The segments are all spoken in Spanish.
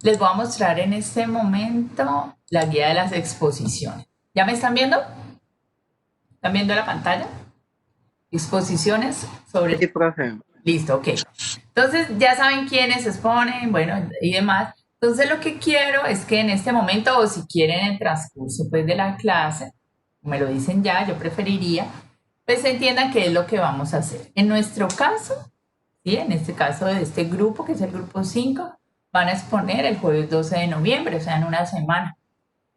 Les voy a mostrar en este momento la guía de las exposiciones. ¿Ya me están viendo? ¿Están viendo la pantalla? Exposiciones sobre Sí, el... profe. Listo, ok. Entonces ya saben quiénes exponen, bueno, y demás. Entonces lo que quiero es que en este momento, o si quieren en el transcurso pues, de la clase, me lo dicen ya, yo preferiría, pues entiendan qué es lo que vamos a hacer. En nuestro caso, ¿sí? En este caso de este grupo, que es el grupo 5, van a exponer el jueves 12 de noviembre, o sea, en una semana.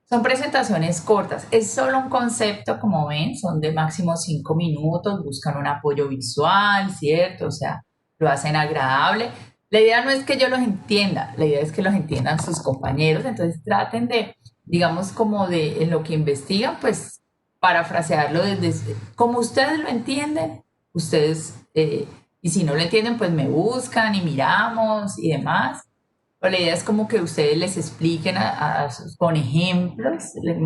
Son presentaciones cortas, es solo un concepto, como ven, son de máximo 5 minutos, buscan un apoyo visual, ¿cierto? O sea, lo hacen agradable. La idea no es que yo los entienda, la idea es que los entiendan sus compañeros, entonces traten de, digamos, como de en lo que investigan, pues parafrasearlo desde, como ustedes lo entienden, ustedes, y si no lo entienden, pues me buscan y miramos y demás. Pero la idea es como que ustedes les expliquen con ejemplos.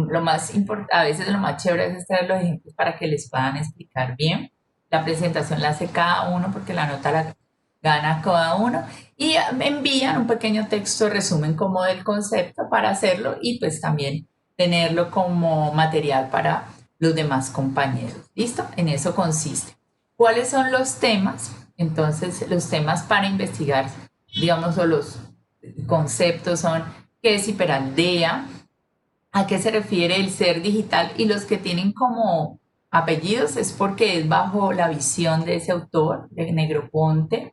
Lo más importante, a veces lo más chévere es traer los ejemplos para que les puedan explicar bien. La presentación la hace cada uno porque la nota la gana cada uno. Y me envían un pequeño texto resumen como del concepto para hacerlo y pues también tenerlo como material para los demás compañeros. ¿Listo? En eso consiste. ¿Cuáles son los temas? Entonces, los temas para investigar, digamos, o los conceptos son qué es hiperaldea, a qué se refiere el ser digital y los que tienen como apellidos es porque es bajo la visión de ese autor, de Negroponte,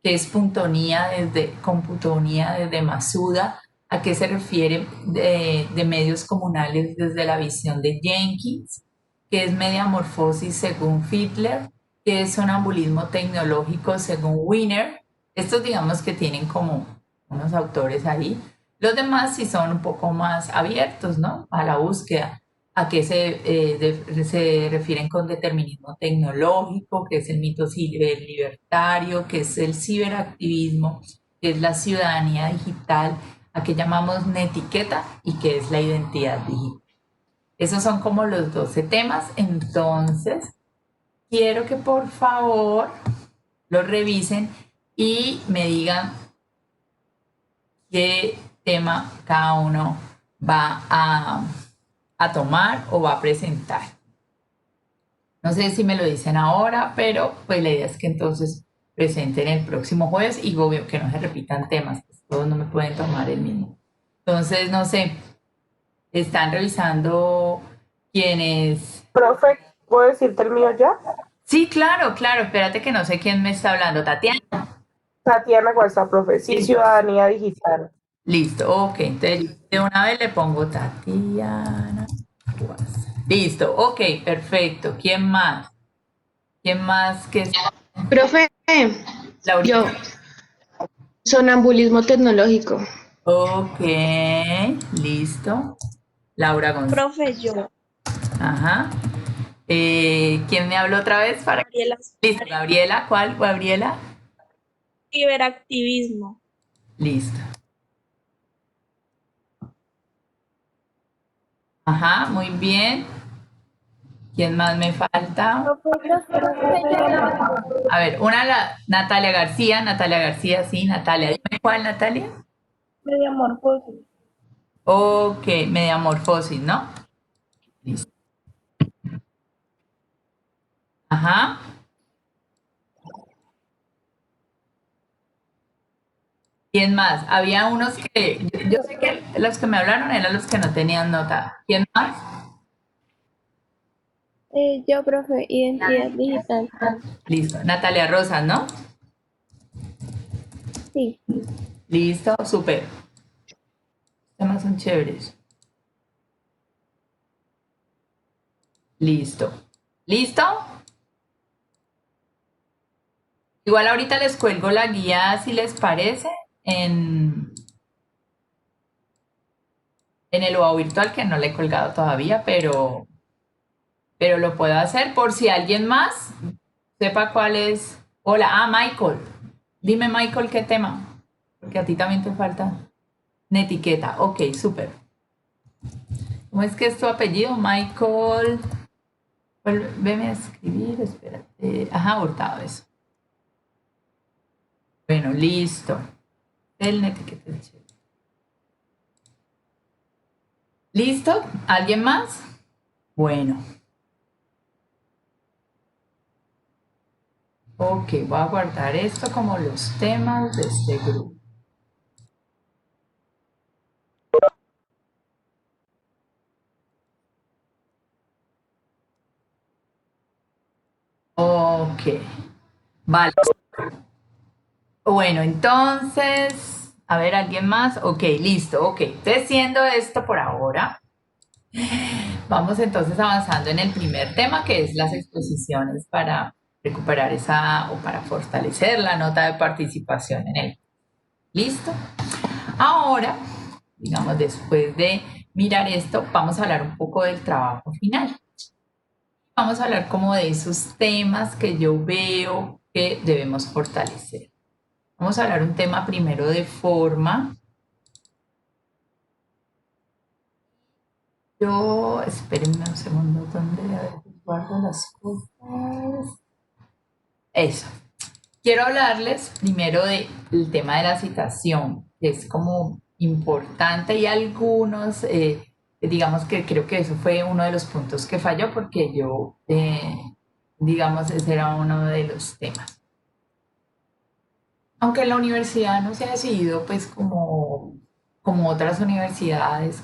que es computonía desde Masuda, a qué se refiere de medios comunales desde la visión de Jenkins, que es mediamorfosis según Fiedler, que es sonambulismo tecnológico según Wiener. Estos digamos que tienen como unos autores ahí. Los demás sí son un poco más abiertos, ¿no? A la búsqueda, a qué se refieren con determinismo tecnológico, qué es el mito libertario, qué es el ciberactivismo, qué es la ciudadanía digital, a qué llamamos netiqueta y qué es la identidad digital. Esos son como los 12 temas. Entonces, quiero que por favor los revisen y me digan qué tema cada uno va a tomar o va a presentar. No sé si me lo dicen ahora, pero pues la idea es que entonces presenten el próximo jueves y obvio que no se repitan temas, pues todos no me pueden tomar el mismo. Entonces, no sé, están revisando quienes... Profe, ¿puedo decirte el mío ya? Sí, claro, claro, espérate que no sé quién me está hablando. Tatiana. Tatiana Cuesta, profe. Sí, Listo, ciudadanía digital. listo, ok, entonces de una vez le pongo Tatiana. Listo, ok, perfecto. ¿Quién más? ¿Quién más que es Profe, Laurita? yo, sonambulismo tecnológico. Ok, listo. Laura González. Profe, yo, Ajá. ¿Quién me habló otra vez? Para... Gabriela, Listo, Gabriela. ¿Cuál, Gabriela? ciberactivismo. Listo. Ajá, muy bien. ¿Quién más me falta? Profe, yo, A ver, Natalia García, sí, Natalia. Dime cuál, Natalia. mediamorfosis. Ok, mediamorfosis, ¿no? Listo. Ajá. ¿Quién más? Había unos que, yo sé que los que me hablaron eran los que no tenían nota. ¿Quién más? Yo, profe, identidad digital. Listo. Natalia Rosas, ¿no? Sí. Listo, súper. Los temas son chéveres. Listo. ¿Listo? Igual ahorita les cuelgo la guía, si les parece, en el UAU virtual, que no le he colgado todavía, pero lo puedo hacer por si alguien más sepa cuál es. Hola, Michael. Dime, Michael, ¿qué tema? Porque a ti también te falta una etiqueta. Ok, súper. ¿Cómo es que es tu apellido? Michael. Veme a escribir, espérate. Ajá, Hurtado, eso. Bueno, listo. El etiqueta. ¿Listo? ¿Alguien más? Bueno. Ok, voy a guardar esto como los temas de este grupo. Ok, vale. Bueno, entonces, a ver, ¿alguien más? Ok, listo, ok. Entonces, siendo esto por ahora, vamos entonces avanzando en el primer tema, que es las exposiciones para recuperar esa o para fortalecer la nota de participación en el. ¿Listo? Ahora, digamos, después de mirar esto, vamos a hablar un poco del trabajo final. Vamos a hablar como de esos temas que yo veo que debemos fortalecer. Vamos a hablar un tema primero de forma. Yo, espérenme un segundo, ¿dónde guardo las cosas? Eso. Quiero hablarles primero del tema de la citación, que es como importante y algunos, digamos que creo que eso fue uno de los puntos que falló porque yo, digamos, ese era uno de los temas. Aunque en la universidad no se ha decidido pues como otras universidades,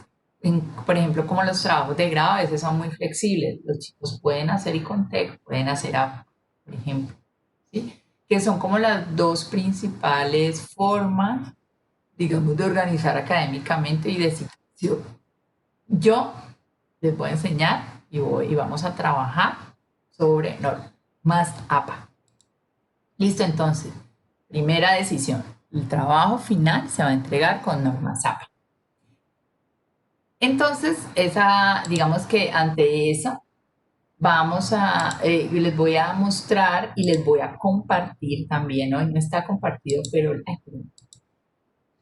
por ejemplo, como los trabajos de grado a veces son muy flexibles. Los chicos pueden hacer Icontec, pueden hacer AP, por ejemplo, ¿sí? Que son como las dos principales formas, digamos, de organizar académicamente y de situación. Yo les voy a enseñar y vamos a trabajar sobre normas APA. Listo, entonces, primera decisión. El trabajo final se va a entregar con normas APA. Entonces, digamos que ante eso, les voy a mostrar y les voy a compartir también. Hoy no está compartido, pero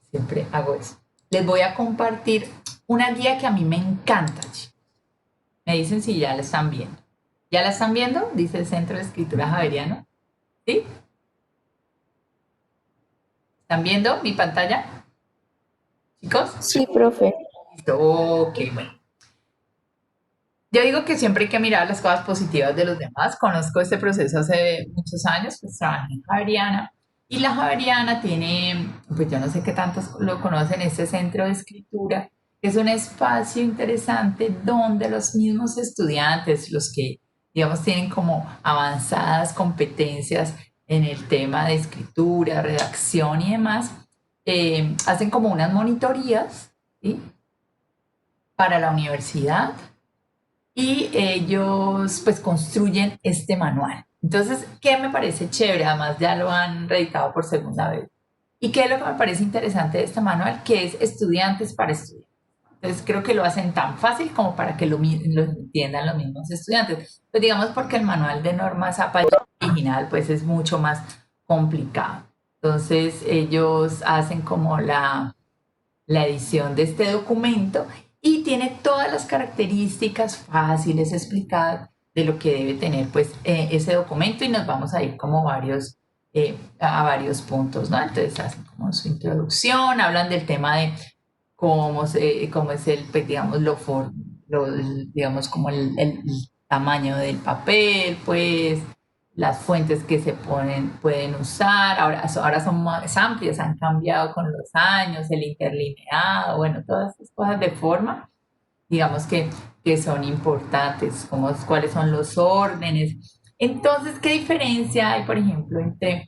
siempre hago eso. Les voy a compartir una guía que a mí me encanta, chicos. Me dicen si ya la están viendo. ¿Ya la están viendo? Dice el Centro de Escritura Javeriano. ¿Sí? ¿Están viendo mi pantalla? ¿Chicos? Sí, profe. Ok, bueno. Yo digo que siempre hay que mirar las cosas positivas de los demás. Conozco este proceso hace muchos años, pues trabajé en Javeriana. Y la Javeriana tiene, pues yo no sé qué tantos lo conocen, este centro de escritura, que es un espacio interesante donde los mismos estudiantes, los que, digamos, tienen como avanzadas competencias en el tema de escritura, redacción y demás, hacen como unas monitorías, ¿sí? Para la universidad y ellos pues construyen este manual. Entonces, ¿qué me parece chévere? Además ya lo han reeditado por segunda vez. ¿Y qué es lo que me parece interesante de este manual? Que es estudiantes para estudiantes. Entonces creo que lo hacen tan fácil como para que lo entiendan los mismos estudiantes. Pues digamos porque el manual de normas APA original pues es mucho más complicado. Entonces ellos hacen como la edición de este documento y tiene todas las características fáciles explicadas de lo que debe tener pues ese documento y nos vamos a ir como a varios puntos, ¿no? Entonces hacen como su introducción, hablan del tema de cómo es el, pues digamos, digamos como el tamaño del papel, pues las fuentes que pueden usar, ahora son más amplias, han cambiado con los años, el interlineado, bueno, todas esas cosas de forma, digamos que son importantes, como cuáles son los órdenes. Entonces, ¿qué diferencia hay, por ejemplo, entre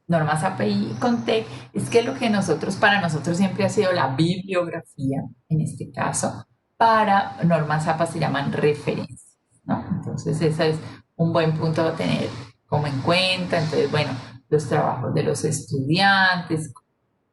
normas API y Contec? Es que lo que para nosotros siempre ha sido la bibliografía, en este caso, para normas APA se llaman referencias, ¿no? Entonces, ese es un buen punto a tener como en cuenta. Entonces, bueno, los trabajos de los estudiantes,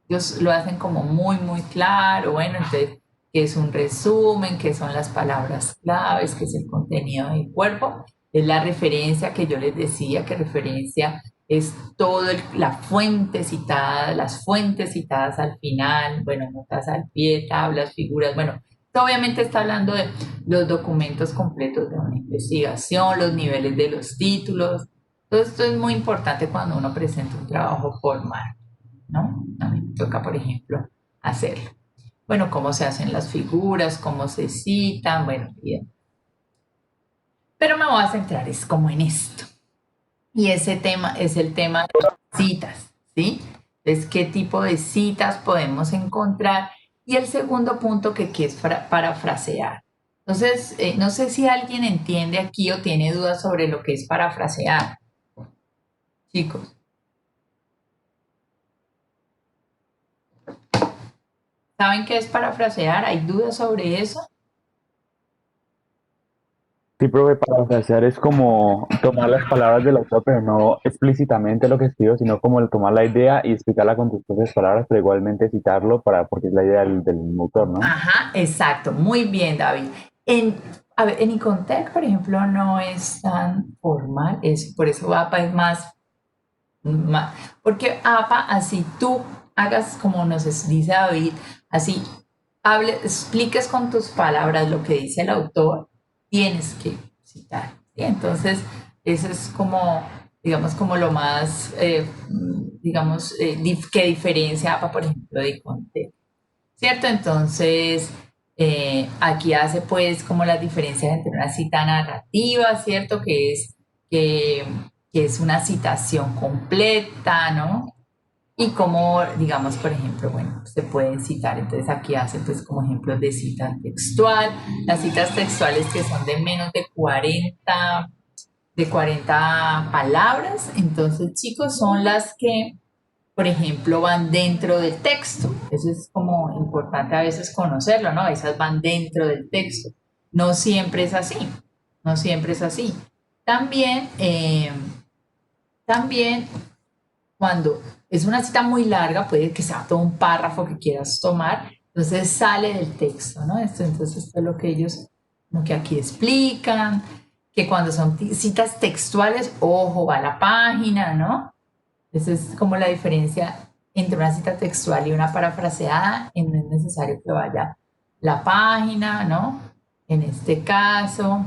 ellos lo hacen como muy, muy claro, bueno, entonces, ¿qué es un resumen? ¿Qué son las palabras claves? ¿Qué es el contenido del cuerpo? Es la referencia que yo les decía, que referencia es todo la fuente citada, las fuentes citadas al final, bueno, notas al pie, tablas, figuras, bueno, obviamente está hablando de los documentos completos de una investigación, los niveles de los títulos. Todo esto es muy importante cuando uno presenta un trabajo formal, ¿no? A mí me toca, por ejemplo, hacerlo. bueno, cómo se hacen las figuras, cómo se citan, bueno, bien. Pero me voy a centrar es como en esto. Y ese tema es el tema de las citas, ¿sí? Entonces, ¿qué tipo de citas podemos encontrar? Y el segundo punto que es parafrasear. Entonces, no sé si alguien entiende aquí o tiene dudas sobre lo que es parafrasear, chicos. ¿Saben qué es parafrasear? ¿Hay dudas sobre eso? Sí, profe, parafrasear es como tomar las palabras del autor, pero no explícitamente lo que escribió, sino como el tomar la idea y explicarla con tus propias palabras, pero igualmente citarlo porque es la idea del autor, ¿no? Ajá, exacto. Muy bien, David. En, a ver, en Icontec, por ejemplo, no es tan formal, por eso APA es más, porque APA, así tú hagas como nos dice David, así expliques con tus palabras lo que dice el autor, tienes que citar, ¿sí? Entonces, eso es como, digamos, como lo más, digamos, que diferencia APA, por ejemplo, de Icontec. ¿Cierto? Entonces, aquí hace pues como las diferencias entre una cita narrativa, ¿cierto? Que, que es una citación completa, ¿no? Y como, digamos, por ejemplo, bueno, se pueden citar, entonces aquí hace pues como ejemplos de cita textual, las citas textuales que son de menos de 40 palabras, entonces chicos, son las que por ejemplo, van dentro del texto. Eso es como importante a veces conocerlo, ¿no? Esas van dentro del texto. No siempre es así, no siempre es así. También, también cuando es una cita muy larga, puede que sea todo un párrafo que quieras tomar, entonces sale del texto, ¿no? Entonces, esto es lo que ellos, como que aquí explican, que cuando son citas textuales, ojo, va a la página, ¿no? Esa es como la diferencia entre una cita textual y una parafraseada. No es necesario que vaya la página, ¿no? En este caso,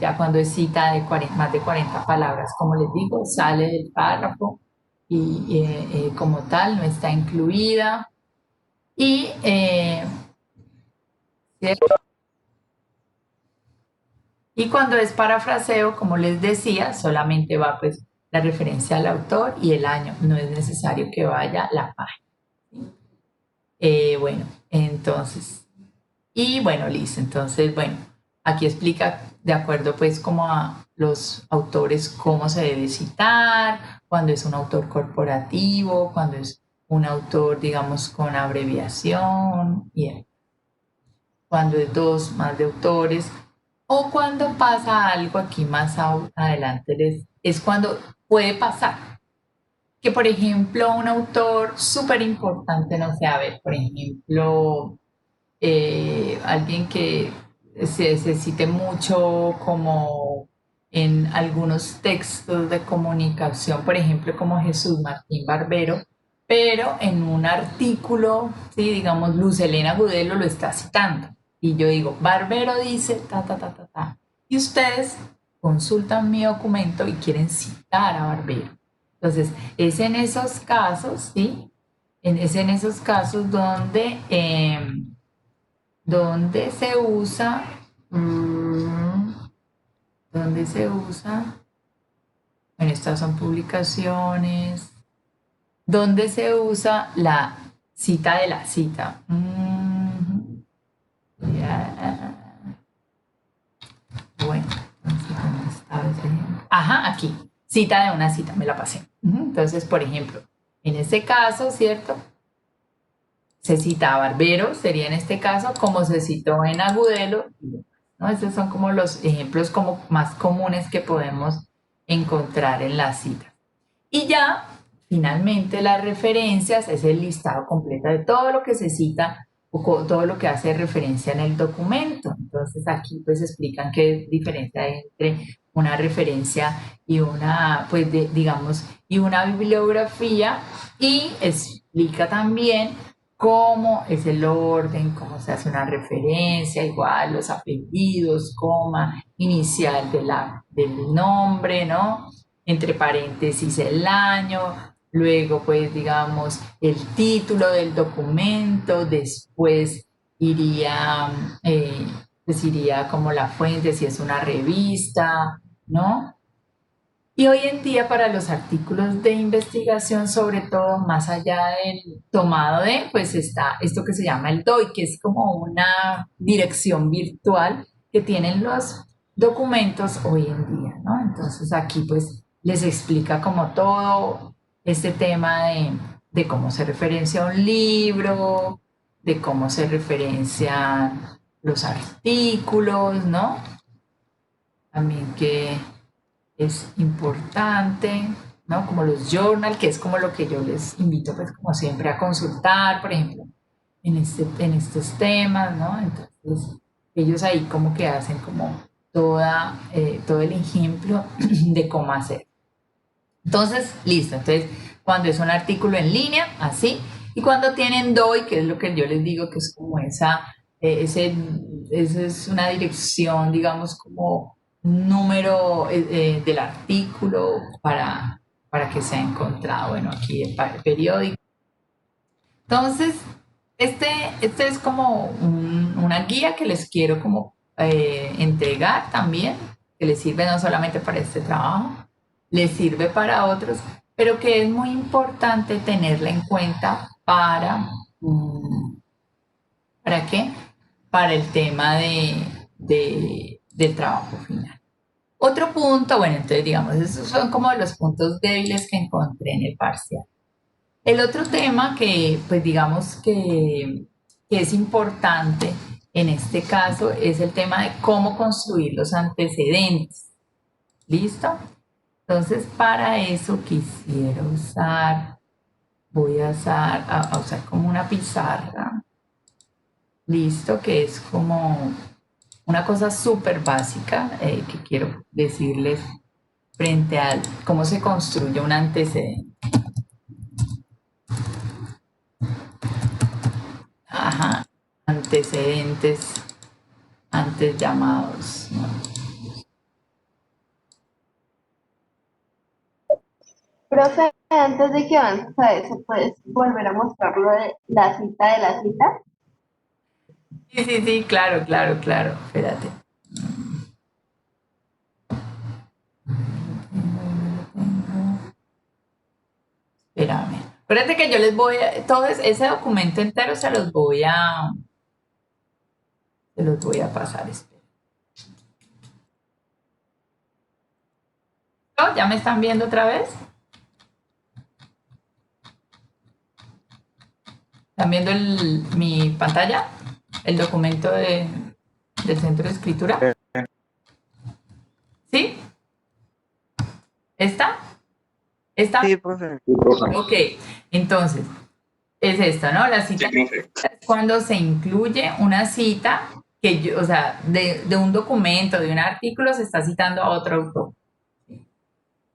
ya cuando es cita de más de 40 palabras, como les digo, sale del párrafo y como tal no está incluida. Y, y cuando es parafraseo, como les decía, solamente va pues la referencia al autor y el año. No es necesario que vaya la página. Bueno, entonces, y bueno, listo. Entonces, bueno, aquí explica de acuerdo pues como a los autores cómo se debe citar, cuando es un autor corporativo, cuando es un autor, digamos, con abreviación, y cuando es dos más de autores, o cuando pasa algo aquí más adelante, es cuando puede pasar que, por ejemplo, un autor súper importante, no sé, a ver, por ejemplo, alguien que se cite mucho como en algunos textos de comunicación, por ejemplo, como Jesús Martín Barbero, pero en un artículo, sí, digamos, Luz Helena Gudelo lo está citando. Y yo digo, Barbero dice, ta, ta, ta, ta, ta. Y ustedes consultan mi documento y quieren citar a Barbero. Entonces, es en esos casos, ¿sí? Es en esos casos donde se usa, donde se usa, bueno, estas son publicaciones, donde se usa la cita de la cita. Bueno, ¿dónde estaba ese ejemplo? Ajá, aquí, cita de una cita, me la pasé. Entonces, por ejemplo, en este caso, ¿cierto? Se cita a Barbero, sería en este caso, como se citó en Agudelo, ¿no? Estos son como los ejemplos como más comunes que podemos encontrar en las citas. Y ya, finalmente, las referencias es el listado completo de todo lo que se cita o todo lo que hace referencia en el documento. Entonces aquí pues explican qué diferencia hay entre una referencia y una, pues digamos, y una bibliografía, y explica también cómo es el orden, cómo se hace una referencia, igual los apellidos, coma, inicial del nombre, ¿no? Entre paréntesis el año, luego pues digamos el título del documento, después iría, pues iría como la fuente, si es una revista, ¿no? Y hoy en día para los artículos de investigación, sobre todo más allá del tomado de, pues está esto que se llama el DOI, que es como una dirección virtual que tienen los documentos hoy en día, ¿no? Entonces aquí pues les explica como todo este tema de cómo se referencia un libro, de cómo se referencian los artículos, ¿no? También que es importante, ¿no? Como los journal, que es como lo que yo les invito, pues, como siempre, a consultar, por ejemplo, en estos temas, ¿no? Entonces, ellos ahí como que hacen como todo el ejemplo de cómo hacer. Entonces, listo. Entonces, cuando es un artículo en línea, así, y cuando tienen DOI, que es lo que yo les digo, que es como esa es una dirección, digamos, como un número del artículo para que sea encontrado, bueno, aquí el periódico. Entonces, este es como una guía que les quiero como entregar también, que les sirve no solamente para este trabajo, les sirve para otros, pero que es muy importante tenerla en cuenta ¿para qué? Para el tema del trabajo final. Otro punto, bueno, entonces digamos, esos son como los puntos débiles que encontré en el parcial. El otro tema que, pues digamos que es importante en este caso es el tema de cómo construir los antecedentes. ¿Listo? Entonces, para eso quisiera voy a usar como una pizarra. Listo, que es como una cosa súper básica que quiero decirles frente a cómo se construye un antecedente. Ajá, antecedentes antes llamados, ¿no? Profe, antes de que avances a eso, ¿puedes volver a mostrarlo de la cita de la cita? Sí, sí, sí, claro, claro, claro. Espérate. Espérame. Espérate que yo les voy a, todo ese documento entero se los voy a pasar. Espera. ¿Oh, ¿ya me están viendo otra vez? ¿Están viendo mi pantalla? El documento del centro de escritura. ¿Sí? ¿Está? ¿Está? Sí, profe. Ok, entonces, es esto, ¿no? La cita es cuando se incluye una cita que yo, o sea, de un documento, de un artículo, se está citando a otro autor.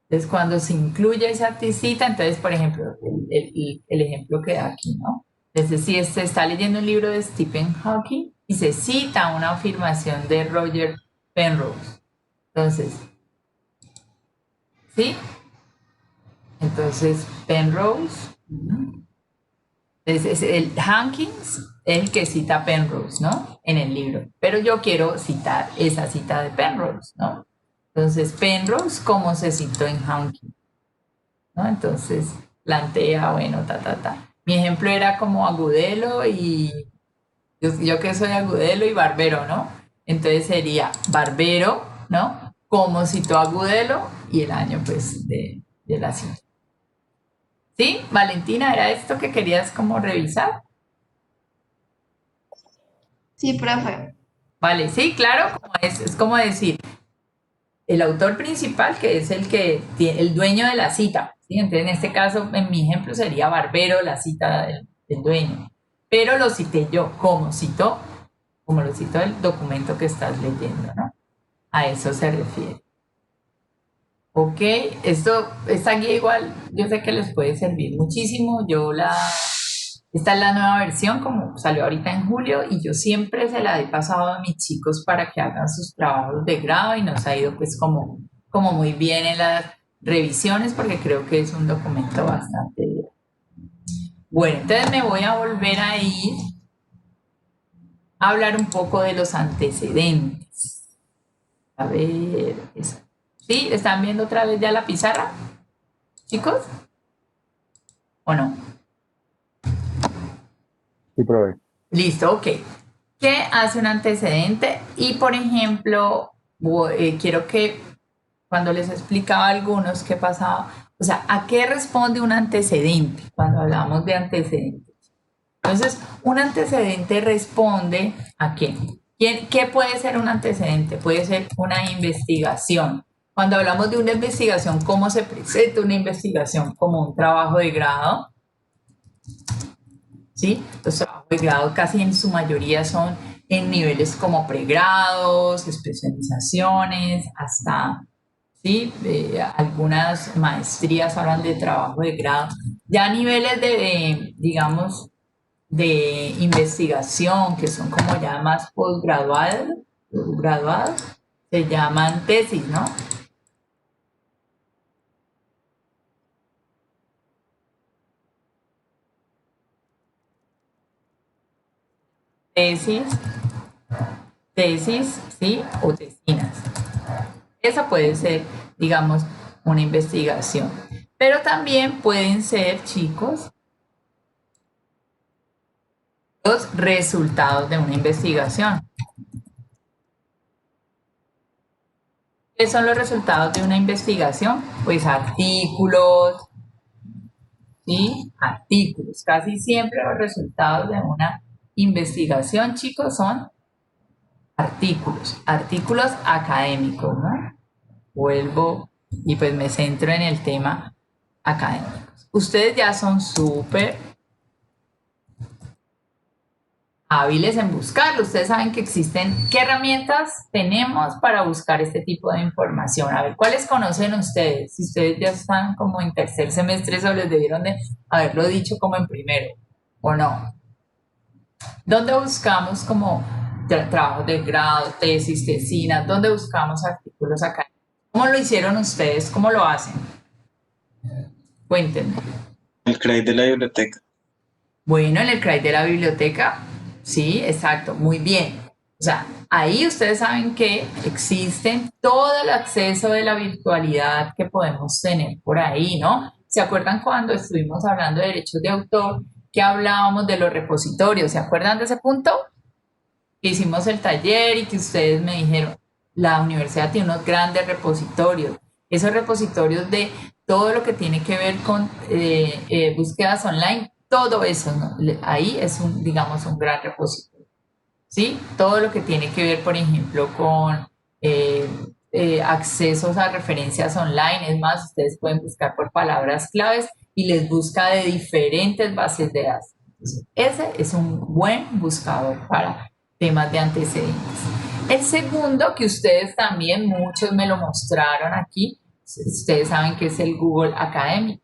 Entonces, cuando se incluye esa cita, entonces, por ejemplo, el ejemplo que da aquí, ¿no? Entonces, si se está leyendo un libro de Stephen Hawking y se cita una afirmación de Roger Penrose. Entonces, ¿sí? Entonces, Penrose. Es el Hankins es el que cita a Penrose, ¿no? En el libro. Pero yo quiero citar esa cita de Penrose, ¿no? Entonces, Penrose, ¿cómo se citó en Hankins? ¿No? Entonces, plantea, bueno, Mi ejemplo era como Agudelo y yo que soy Agudelo y Barbero, ¿no? Entonces sería Barbero, ¿no? ¿Cómo citó Agudelo? Y el año, pues, de la cita. ¿Sí? Valentina, ¿era esto que querías como revisar? Sí, profe. Vale, sí, claro, es como decir, el autor principal, que es el que tiene, el dueño de la cita, ¿sí? Entonces, en este caso, en mi ejemplo, sería Barbero, la cita del dueño. Pero lo cité yo, ¿cómo citó? Como lo citó el documento que estás leyendo, ¿no? A eso se refiere. Ok, esta guía igual, yo sé que les puede servir muchísimo. Esta es la nueva versión, como salió ahorita en julio, y yo siempre se la he pasado a mis chicos para que hagan sus trabajos de grado y nos ha ido pues como muy bien en las revisiones porque creo que es un documento bastante bien. Bueno, entonces me voy a volver a ir hablar un poco de los antecedentes. A ver, ¿sí? ¿Están viendo otra vez ya la pizarra, chicos? ¿O no? Sí, profe. Listo, ok. ¿Qué hace un antecedente? Y, por ejemplo, quiero que cuando les explicaba a algunos qué pasaba, o sea, ¿a qué responde un antecedente cuando hablamos de antecedentes? Entonces, un antecedente responde ¿a qué? ¿Qué puede ser un antecedente? Puede ser una investigación. Cuando hablamos de una investigación, ¿cómo se presenta una investigación? Como un trabajo de grado, ¿sí? Los trabajos de grado casi en su mayoría son en niveles como pregrados, especializaciones, hasta, ¿sí? Algunas maestrías hablan de trabajo de grado. Ya niveles digamos, de investigación, que son como ya más graduados, se llaman tesis, ¿no? Tesis, ¿sí? O tesinas. Esa puede ser, digamos, una investigación. Pero también pueden ser, chicos, los resultados de una investigación. ¿Qué son los resultados de una investigación? Pues artículos, ¿sí? Artículos. Casi siempre los resultados de una investigación, chicos, son artículos académicos, ¿no? Vuelvo y pues me centro en el tema académico. Ustedes ya son súper hábiles en buscarlo. Ustedes saben que existen, ¿qué herramientas tenemos para buscar este tipo de información? A ver, ¿cuáles conocen ustedes? Si ustedes ya están como en tercer semestre, eso les debieron de haberlo dicho como en primero, ¿o no? ¿Dónde buscamos como trabajos de grado, tesis, tesinas? ¿Dónde buscamos artículos académicos? ¿Cómo lo hicieron ustedes? ¿Cómo lo hacen? Cuéntenme. El crédito de la biblioteca. Bueno, en el CRAI de la biblioteca, sí, exacto, muy bien. O sea, ahí ustedes saben que existen todo el acceso de la virtualidad que podemos tener por ahí, ¿no? ¿Se acuerdan cuando estuvimos hablando de derechos de autor, que hablábamos de los repositorios? ¿Se acuerdan de ese punto? Que hicimos el taller y que ustedes me dijeron, la universidad tiene unos grandes repositorios. Esos repositorios de todo lo que tiene que ver con búsquedas online, todo eso, ¿no? Ahí es digamos, un gran repositorio, ¿sí? Todo lo que tiene que ver, por ejemplo, con accesos a referencias online, es más, ustedes pueden buscar por palabras claves y les busca de diferentes bases de datos. Entonces, ese es un buen buscador para temas de antecedentes. El segundo, que ustedes también, muchos me lo mostraron aquí, ustedes saben que es el Google Academic.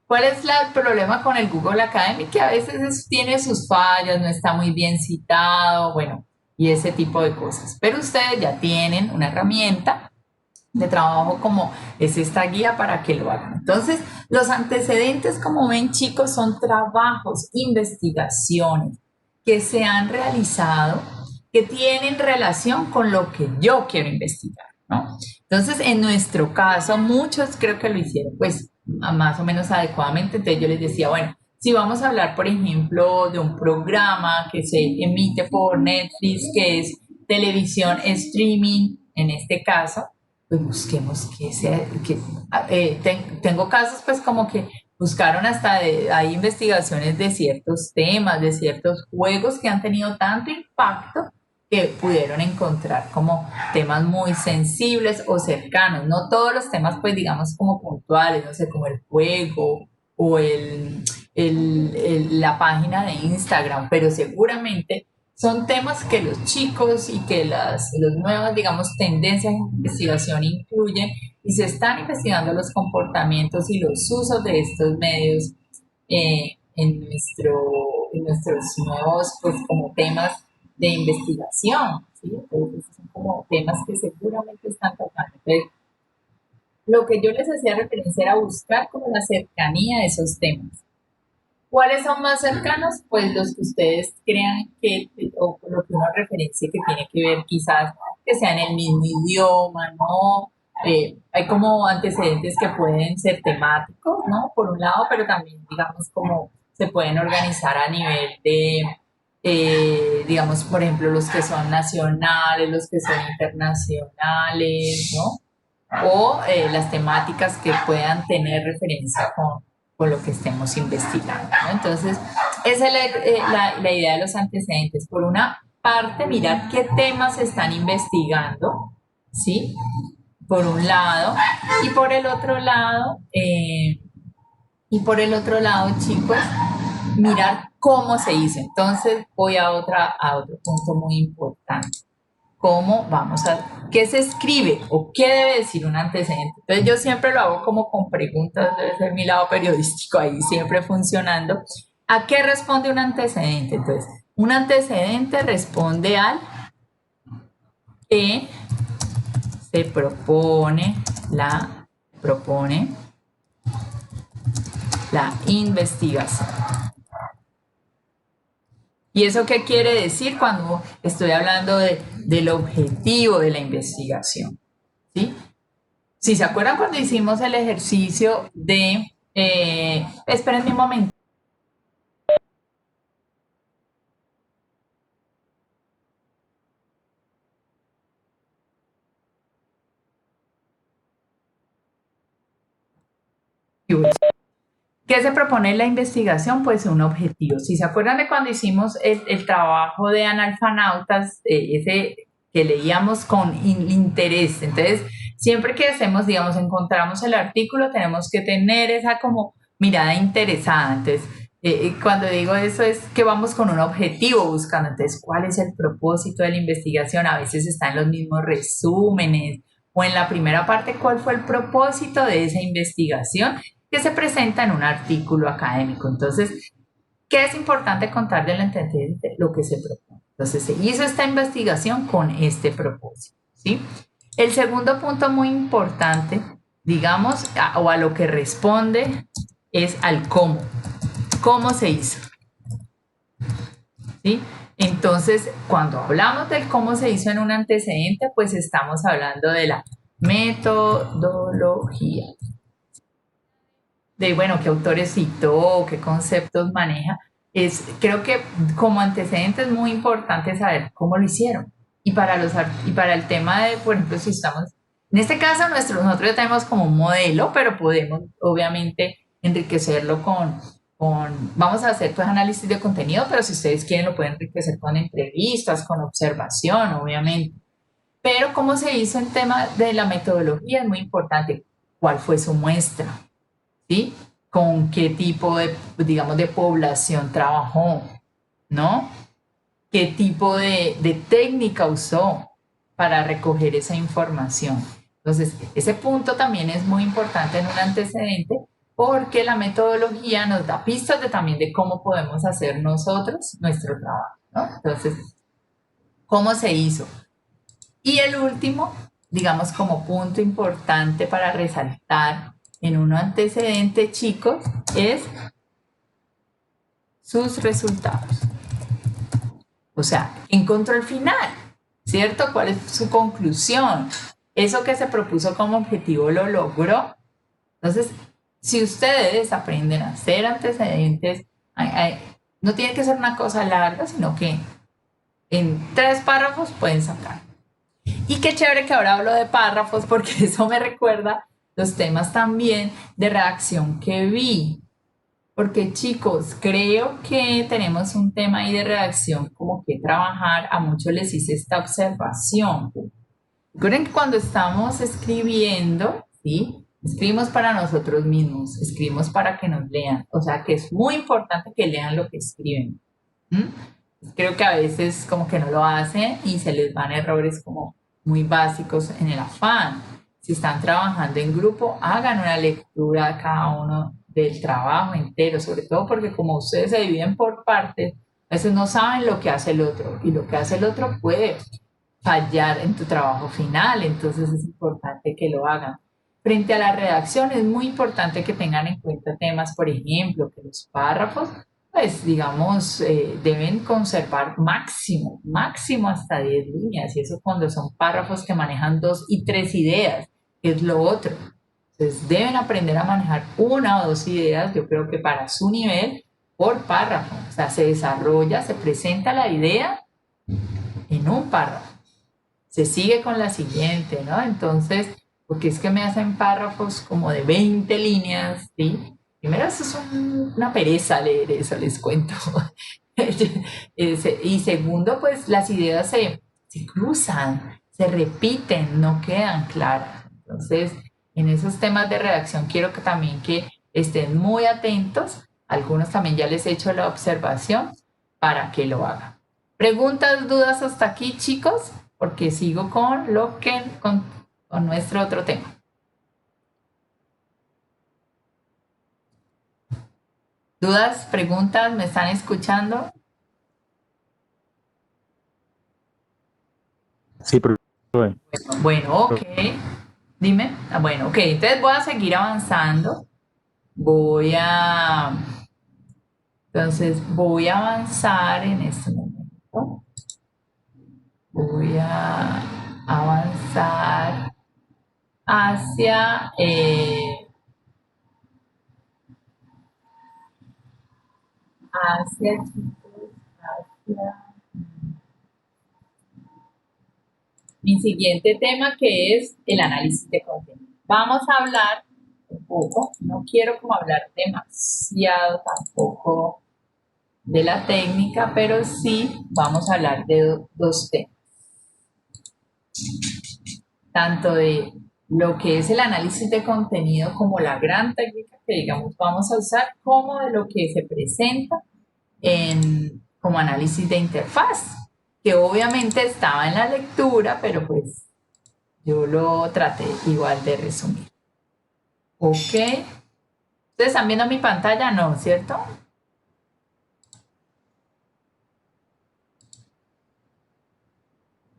¿Cuál es el problema con el Google Academic? Que a veces tiene sus fallas, no está muy bien citado, bueno, y ese tipo de cosas. Pero ustedes ya tienen una herramienta de trabajo como es esta guía para que lo hagan. Entonces, los antecedentes, como ven, chicos, son trabajos, investigaciones que se han realizado que tienen relación con lo que yo quiero investigar, ¿no? Entonces, en nuestro caso, muchos creo que lo hicieron, pues, más o menos adecuadamente. Entonces, yo les decía, bueno, si vamos a hablar, por ejemplo, de un programa que se emite por Netflix, que es televisión streaming, en este caso, pues busquemos tengo casos, pues, como que buscaron hasta hay investigaciones de ciertos temas, de ciertos juegos que han tenido tanto impacto que pudieron encontrar como temas muy sensibles o cercanos, no todos los temas, pues digamos como puntuales, no sé, como el juego o la página de Instagram, pero seguramente son temas que los chicos y que las nuevas, digamos, tendencias de investigación incluyen y se están investigando los comportamientos y los usos de estos medios en nuestros nuevos, pues, como temas de investigación, ¿sí? Entonces, son como temas que seguramente están tocando. Entonces, lo que yo les hacía referencia era buscar como la cercanía de esos temas. ¿Cuáles son más cercanos? Pues los que ustedes crean que, o lo que uno referencia que tiene que ver quizás que sean el mismo idioma, ¿no? Hay como antecedentes que pueden ser temáticos, ¿no? Por un lado, pero también, digamos, como se pueden organizar a nivel de, digamos, por ejemplo, los que son nacionales, los que son internacionales, ¿no? O las temáticas que puedan tener referencia con lo que estemos investigando, ¿no? Entonces, esa es la idea de los antecedentes. Por una parte, mirar qué temas se están investigando, ¿sí? Por un lado, y por el otro lado, chicos, mirar cómo se hizo. Entonces, voy a otro punto muy importante. ¿Cómo vamos a, qué se escribe o qué debe decir un antecedente? Entonces yo siempre lo hago como con preguntas, debe ser mi lado periodístico ahí siempre funcionando. ¿A qué responde un antecedente? Entonces, un antecedente responde al que se propone la investigación. ¿Y eso qué quiere decir cuando estoy hablando del objetivo de la investigación? ¿Sí? Si se acuerdan cuando hicimos el ejercicio de... espérenme un momento. ¿Qué se propone la investigación? Pues un objetivo. Si se acuerdan de cuando hicimos el trabajo de analfanautas, ese que leíamos con interés. Entonces, siempre que hacemos, digamos, encontramos el artículo, tenemos que tener esa como mirada interesada. Entonces, cuando digo eso es que vamos con un objetivo buscando. Entonces, ¿cuál es el propósito de la investigación? A veces está en los mismos resúmenes o en la primera parte, ¿cuál fue el propósito de esa investigación que se presenta en un artículo académico? Entonces, ¿qué es importante contar del antecedente? Lo que se propone. Entonces, se hizo esta investigación con este propósito, ¿sí? El segundo punto muy importante, digamos, o a lo que responde, es al cómo. ¿Cómo se hizo? ¿Sí? Entonces, cuando hablamos del cómo se hizo en un antecedente, pues estamos hablando de la metodología. De, bueno, qué autores citó, qué conceptos maneja. Creo que como antecedente es muy importante saber cómo lo hicieron. Y para el tema de, por ejemplo, si estamos, en este caso nosotros ya tenemos como un modelo, pero podemos obviamente enriquecerlo vamos a hacer pues análisis de contenido, pero si ustedes quieren lo pueden enriquecer con entrevistas, con observación, obviamente. Pero cómo se hizo en tema de la metodología es muy importante. ¿Cuál fue su muestra? ¿Sí? ¿Con qué tipo de, digamos, de población trabajó? ¿No? ¿Qué tipo de técnica usó para recoger esa información? Entonces, ese punto también es muy importante en un antecedente porque la metodología nos da pistas también de cómo podemos hacer nosotros nuestro trabajo, ¿no? Entonces, ¿cómo se hizo? Y el último, digamos, como punto importante para resaltar en un antecedente, chicos, es sus resultados. O sea, encontró el final, ¿cierto? ¿Cuál es su conclusión? Eso que se propuso como objetivo lo logró. Entonces, si ustedes aprenden a hacer antecedentes, no tiene que ser una cosa larga, sino que en 3 párrafos pueden sacar. Y qué chévere que ahora hablo de párrafos porque eso me recuerda los temas también de redacción que vi. Porque chicos, creo que tenemos un tema ahí de redacción como que trabajar. A muchos les hice esta observación. Recuerden que cuando estamos escribiendo, ¿sí? Escribimos para nosotros mismos, escribimos para que nos lean. O sea que es muy importante que lean lo que escriben. Creo que a veces como que no lo hacen y se les van errores como muy básicos en el afán. Si están trabajando en grupo, hagan una lectura cada uno del trabajo entero, sobre todo porque como ustedes se dividen por partes, a veces no saben lo que hace el otro y lo que hace el otro puede fallar en tu trabajo final, entonces es importante que lo hagan. frente a la redacción es muy importante que tengan en cuenta temas, por ejemplo, que los párrafos, pues digamos, deben conservar máximo hasta 10 líneas, y eso cuando son párrafos que manejan 2 y 3 ideas, que es lo otro. Entonces deben aprender a manejar 1 o 2 ideas, yo creo que para su nivel, por párrafo. O sea, se desarrolla, se presenta la idea en un párrafo. Se sigue con la siguiente, ¿no? Entonces, porque es que me hacen párrafos como de 20 líneas, ¿sí? Primero, eso es una pereza leer eso, les cuento. Y segundo, pues las ideas se cruzan, se repiten, no quedan claras. Entonces, en esos temas de redacción quiero que también que estén muy atentos. Algunos también ya les he hecho la observación para que lo hagan. ¿Preguntas, dudas hasta aquí, chicos? Porque sigo con con nuestro otro tema. ¿Dudas, preguntas? ¿Me están escuchando? Sí, profe. Bueno, ok. Dime. Bueno, ok. Entonces voy a seguir avanzando. Entonces voy a avanzar en este momento. Voy a avanzar hacia mi siguiente tema, que es el análisis de contenido. Vamos a hablar un poco, no quiero como hablar demasiado tampoco de la técnica, pero sí vamos a hablar de 2 temas. Tanto de lo que es el análisis de contenido como la gran técnica que digamos vamos a usar, como de lo que se presenta como análisis de interfaz, que obviamente estaba en la lectura, pero pues yo lo traté igual de resumir. Ok. ¿Ustedes están viendo mi pantalla? No, ¿cierto?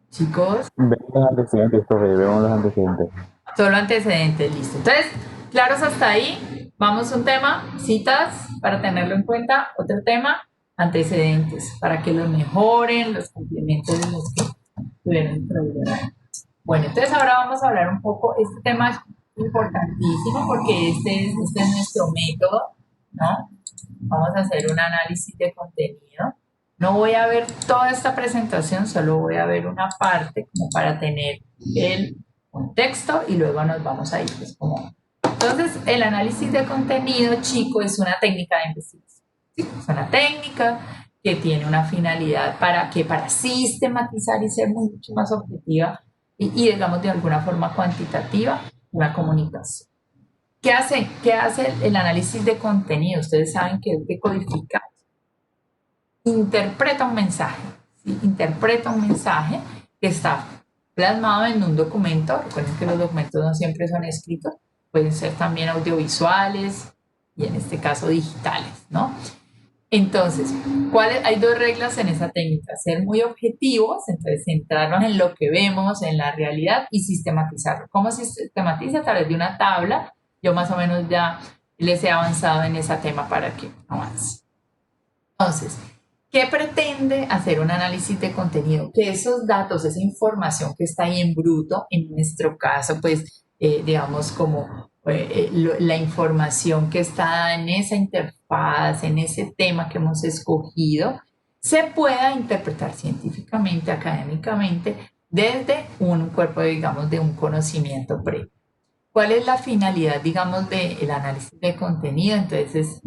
Chicos. Vemos los antecedentes, profe, vemos los antecedentes. Solo antecedentes, listo. Entonces, claros hasta ahí. Vamos a un tema, citas, para tenerlo en cuenta. Otro tema, antecedentes, para que los mejoren, los complementen de los que tuvieron problemas. Bueno, entonces ahora vamos a hablar un poco, este tema es importantísimo porque este es nuestro método, ¿no? Vamos a hacer un análisis de contenido. No voy a ver toda esta presentación, solo voy a ver una parte como para tener el contexto y luego nos vamos a ir pues como... Entonces, el análisis de contenido, chico, es una técnica de investigación. ¿Sí? Es una técnica que tiene una finalidad para sistematizar y ser mucho más objetiva y digamos de alguna forma cuantitativa una comunicación. ¿Qué hace el análisis de contenido? Ustedes saben que es decodificar. Interpreta un mensaje, ¿sí? Interpreta un mensaje que está plasmado en un documento. Recuerden que los documentos no siempre son escritos, pueden ser también audiovisuales y en este caso digitales, ¿no? Entonces, hay 2 reglas en esa técnica: ser muy objetivos, entonces centrarnos en lo que vemos, en la realidad, y sistematizarlo. ¿Cómo se sistematiza? A través de una tabla. Yo más o menos ya les he avanzado en ese tema para que avance. Entonces, ¿qué pretende hacer un análisis de contenido? Que esos datos, esa información que está ahí en bruto, en nuestro caso, pues, digamos, como la información que está en esa interfaz, en ese tema que hemos escogido, se pueda interpretar científicamente, académicamente, desde un cuerpo, digamos, de un conocimiento previo. ¿Cuál es la finalidad, digamos, del análisis de contenido? Entonces,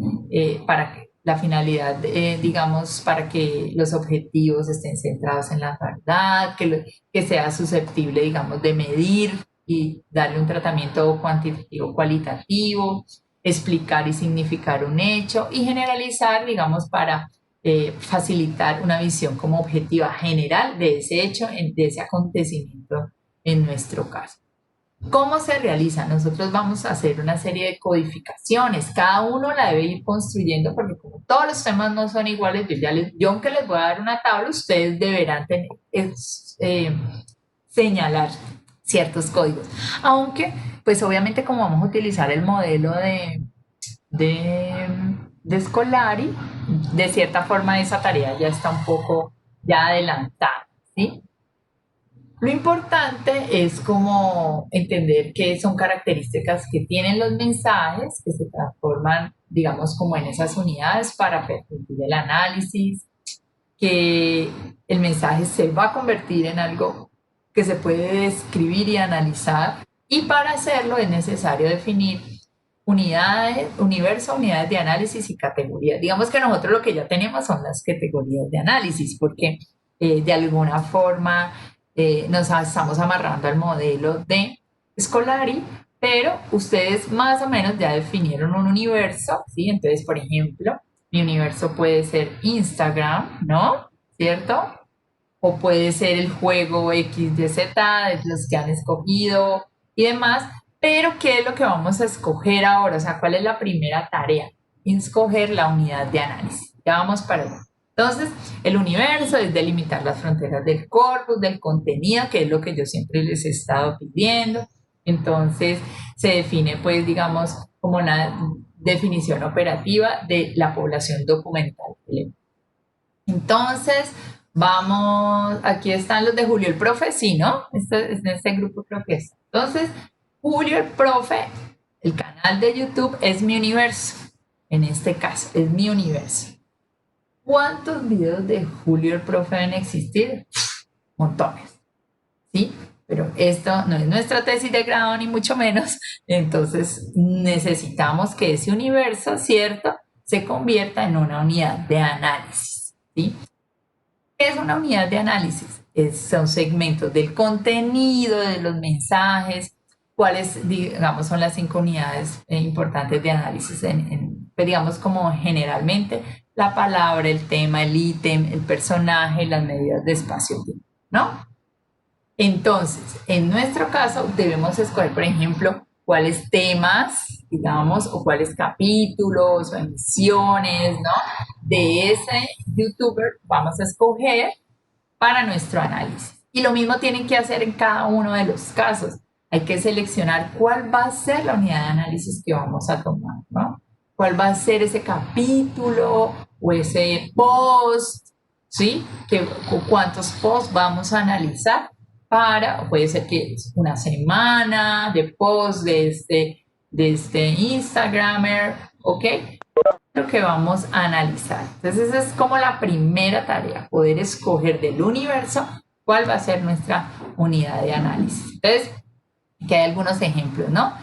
la finalidad, digamos, para que los objetivos estén centrados en la verdad, que sea susceptible, digamos, de medir y darle un tratamiento cuantitativo, cualitativo, explicar y significar un hecho y generalizar, digamos, para facilitar una visión como objetiva general de ese hecho, de ese acontecimiento en nuestro caso. ¿Cómo se realiza? Nosotros vamos a hacer una serie de codificaciones. Cada uno la debe ir construyendo porque como todos los temas no son iguales, yo aunque les voy a dar una tabla, ustedes deberán señalar ciertos códigos. Aunque, pues obviamente como vamos a utilizar el modelo de, de Scolari, de cierta forma esa tarea ya está un poco ya adelantada, ¿sí? Lo importante es como entender qué son características que tienen los mensajes que se transforman, digamos, como en esas unidades para permitir el análisis, que el mensaje se va a convertir en algo que se puede describir y analizar, y para hacerlo es necesario definir unidades, universo, unidades de análisis y categorías. Digamos que nosotros lo que ya tenemos son las categorías de análisis, porque de alguna forma nos estamos amarrando al modelo de Scolari, pero ustedes más o menos ya definieron un universo, ¿sí? Entonces, por ejemplo, mi universo puede ser Instagram, ¿no? ¿Cierto? O puede ser el juego X, Y, Z, de los que han escogido y demás, pero ¿qué es lo que vamos a escoger ahora? O sea, ¿cuál es la primera tarea? Escoger la unidad de análisis. Ya vamos para allá. Entonces, el universo es delimitar las fronteras del corpus, del contenido, que es lo que yo siempre les he estado pidiendo. Entonces, se define, pues, digamos, como una definición operativa de la población documental. Entonces, vamos, aquí están los de Julio el Profe, sí, ¿no? Este grupo creo que es. Entonces, Julio el Profe, el canal de YouTube es mi universo. En este caso, es mi universo. ¿Cuántos videos de Julio el Profe deben existir? Montones, ¿sí? Pero esto no es nuestra tesis de grado ni mucho menos, entonces necesitamos que ese universo, ¿cierto?, se convierta en una unidad de análisis, ¿sí? ¿Qué es una unidad de análisis? Son segmentos del contenido, de los mensajes, cuáles, digamos, son las 5 unidades importantes de análisis, pues, digamos, como generalmente la palabra, el tema, el ítem, el personaje, las medidas de espacio-tiempo, ¿no? Entonces, en nuestro caso, debemos escoger, por ejemplo, cuáles temas, digamos, o cuáles capítulos o emisiones, ¿no?, de ese youtuber vamos a escoger para nuestro análisis. Y lo mismo tienen que hacer en cada uno de los casos. Hay que seleccionar cuál va a ser la unidad de análisis que vamos a tomar, ¿no? Cuál va a ser ese capítulo o ese post, ¿sí? ¿Cuántos posts vamos a analizar? Puede ser que es una semana de post de este Instagramer, ¿ok? Lo que vamos a analizar. Entonces, esa es como la primera tarea, poder escoger del universo cuál va a ser nuestra unidad de análisis. Entonces, aquí hay algunos ejemplos, ¿no?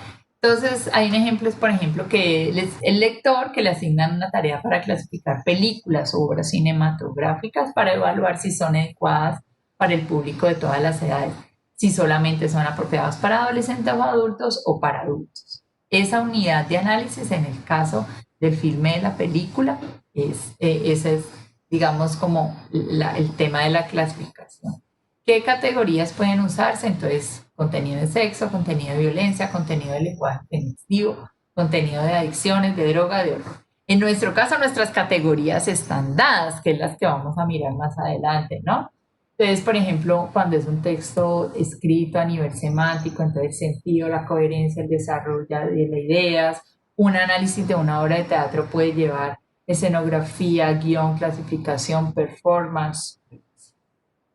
Entonces, hay un ejemplo, es por ejemplo que el lector que le asignan una tarea para clasificar películas o obras cinematográficas para evaluar si son adecuadas para el público de todas las edades, si solamente son apropiadas para adolescentes o adultos o para adultos. Esa unidad de análisis en el caso del filme de la película, ese es, digamos, como el tema de la clasificación. ¿Qué categorías pueden usarse? Entonces, contenido de sexo, contenido de violencia, contenido de lenguaje ofensivo, contenido de adicciones, de droga, de horror. En nuestro caso, nuestras categorías están dadas, que es las que vamos a mirar más adelante, ¿no? Entonces, por ejemplo, cuando es un texto escrito a nivel semántico, entonces el sentido, la coherencia, el desarrollo de las ideas, un análisis de una obra de teatro puede llevar escenografía, guión, clasificación, performance.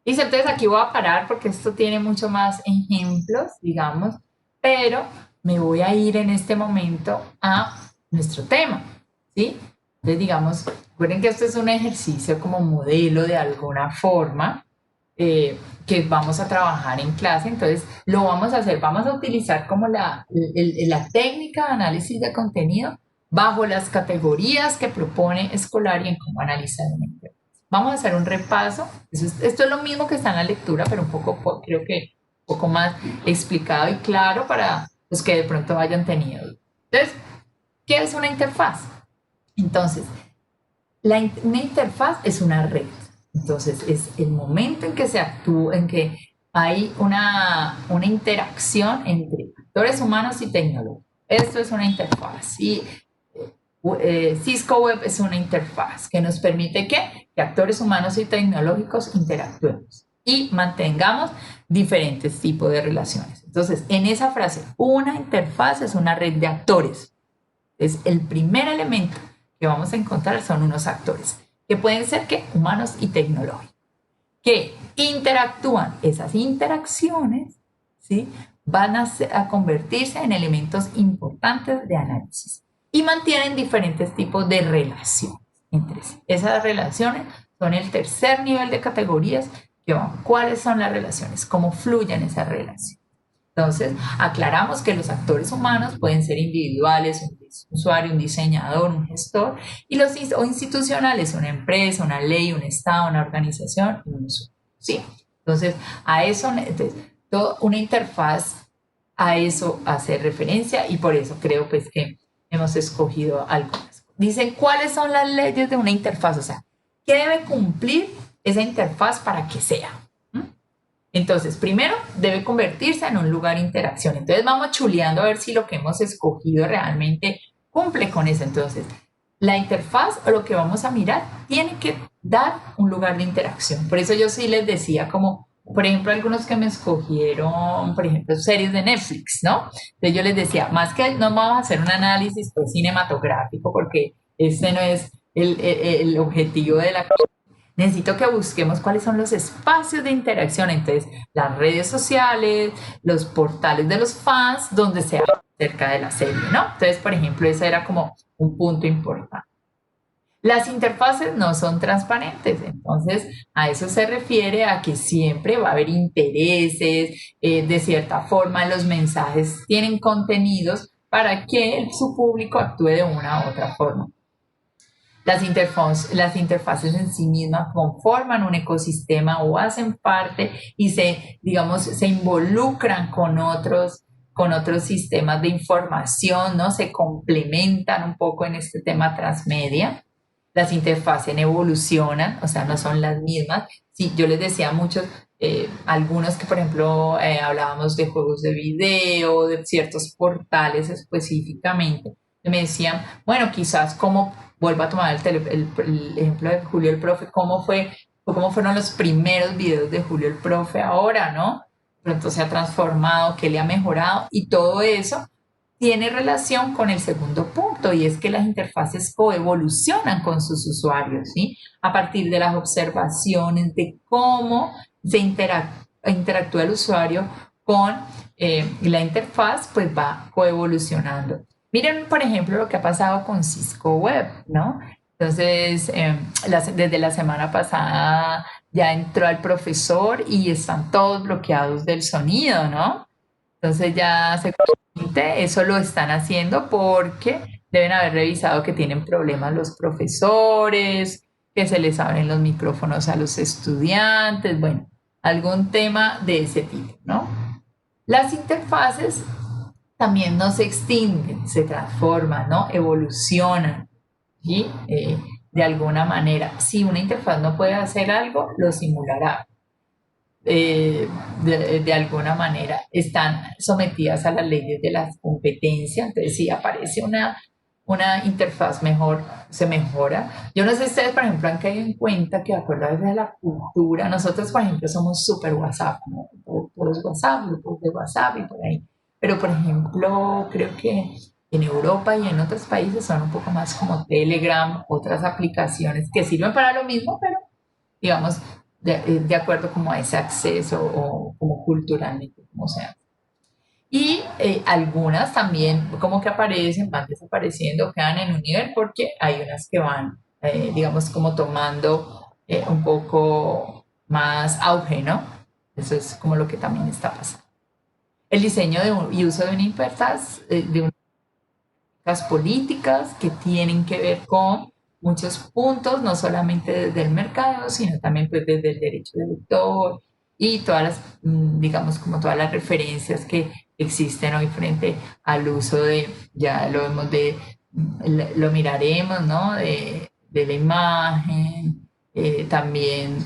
Y entonces aquí voy a parar porque esto tiene mucho más ejemplos, digamos, pero me voy a ir en este momento a nuestro tema, ¿sí? Entonces, digamos, recuerden que esto es un ejercicio como modelo de alguna forma, que vamos a trabajar en clase, entonces lo vamos a hacer, vamos a utilizar como la técnica de análisis de contenido bajo las categorías que propone Scolari en cómo analizar una interfaz. Vamos a hacer un repaso, esto es lo mismo que está en la lectura, pero un poco, creo que un poco más explicado y claro para los que de pronto hayan tenido. Entonces, ¿qué es una interfaz? Entonces, una interfaz es una red. Entonces, es el momento en que se actúa, en que hay una interacción entre actores humanos y tecnológicos. Esto es una interfaz. Y Cisco Web es una interfaz que nos permite que actores humanos y tecnológicos interactuemos. y mantengamos diferentes tipos de relaciones. Entonces, en esa frase, una interfaz es una red de actores. Entonces, el primer elemento que vamos a encontrar son unos actores, que pueden ser ¿qué? Humanos y tecnológicos, que interactúan. Esas interacciones, ¿sí? Van a convertirse en elementos importantes de análisis y mantienen diferentes tipos de relaciones entre sí. Esas relaciones son el tercer nivel de categorías que van. ¿Cuáles son las relaciones? ¿Cómo fluyen esas relaciones? Entonces, aclaramos que los actores humanos pueden ser individuales, un usuario, un diseñador, un gestor, y los o institucionales, una empresa, una ley, un estado, una organización, un usuario. ¿Sí? Entonces, a eso, entonces, una interfaz a eso hace referencia y por eso creo pues que hemos escogido algunas. Dicen, ¿cuáles son las leyes de una interfaz? O sea, ¿qué debe cumplir esa interfaz para que sea? Entonces, primero, debe convertirse en un lugar de interacción. Entonces, vamos chuleando a ver si lo que hemos escogido realmente cumple con eso. Entonces, la interfaz o lo que vamos a mirar tiene que dar un lugar de interacción. Por eso yo sí les decía como, por ejemplo, algunos que me escogieron, por ejemplo, series de Netflix, ¿no? Entonces yo les decía, más que no vamos a hacer un análisis pues, cinematográfico porque ese no es el objetivo de la cosa. Necesito que busquemos cuáles son los espacios de interacción, entonces las redes sociales, los portales de los fans, donde se habla acerca de la serie, ¿no? Entonces, por ejemplo, ese era como un punto importante. Las interfaces no son transparentes, entonces a eso se refiere a que siempre va a haber intereses, de cierta forma los mensajes tienen contenidos para que su público actúe de una u otra forma. Las interfaces en sí mismas conforman un ecosistema o hacen parte y se involucran con otros sistemas de información, ¿no? Se complementan un poco en este tema transmedia. Las interfaces evolucionan, o sea, no son las mismas. Sí, yo les decía a muchos, algunos que, por ejemplo, hablábamos de juegos de video, de ciertos portales específicamente, me decían, bueno, quizás como, vuelvo a tomar el ejemplo de Julio el Profe, cómo fueron los primeros videos de Julio el Profe ahora, ¿no? Pronto se ha transformado, qué le ha mejorado y todo eso tiene relación con el segundo punto y es que las interfaces coevolucionan con sus usuarios, ¿sí? A partir de las observaciones de cómo se interactúa el usuario con la interfaz, pues va coevolucionando. Miren, por ejemplo, lo que ha pasado con Cisco Web, ¿no? Entonces, desde la semana pasada ya entró el profesor y están todos bloqueados del sonido, ¿no? Entonces ya eso lo están haciendo porque deben haber revisado que tienen problemas los profesores, que se les abren los micrófonos a los estudiantes, bueno, algún tema de ese tipo, ¿no? Las interfaces también no se extinguen, se transforman, ¿no? Evolucionan, ¿sí? De alguna manera. Si una interfaz no puede hacer algo, lo simulará. De alguna manera están sometidas a las leyes de la competencia, entonces si aparece una interfaz mejor, se mejora. Yo no sé si ustedes, por ejemplo, han caído en cuenta que de acuerdo a la cultura, nosotros, por ejemplo, somos súper WhatsApp, ¿no? Todos WhatsApp, grupos de WhatsApp y por ahí. Pero, por ejemplo, creo que en Europa y en otros países son un poco más como Telegram, otras aplicaciones que sirven para lo mismo, pero digamos, de acuerdo como a ese acceso o como culturalmente, como sea. Y algunas también como que aparecen, van desapareciendo, quedan en un nivel porque hay unas que van, digamos, como tomando un poco más auge, ¿no? Eso es como lo que también está pasando. El diseño y uso de una interfaz, de unas políticas que tienen que ver con muchos puntos, no solamente desde el mercado, sino también pues desde el derecho de autor y todas las, digamos, como todas las referencias que existen hoy frente al uso de, ya lo vemos lo miraremos, ¿no? De la imagen, también,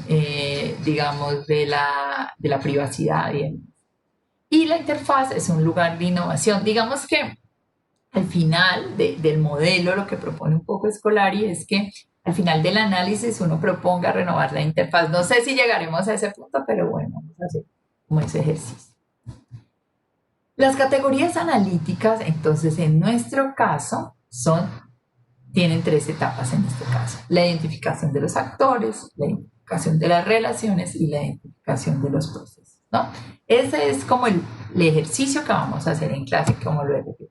digamos, de la privacidad. Y la interfaz es un lugar de innovación. Digamos que al final del modelo, lo que propone un poco Scolari es que al final del análisis uno proponga renovar la interfaz. No sé si llegaremos a ese punto, pero bueno, vamos a hacer como ese ejercicio. Las categorías analíticas, entonces, en nuestro caso, tienen 3 etapas en este caso. La identificación de los actores, la identificación de las relaciones y la identificación de los procesos, ¿no? Ese es como el ejercicio que vamos a hacer en clase, como lo he repetido.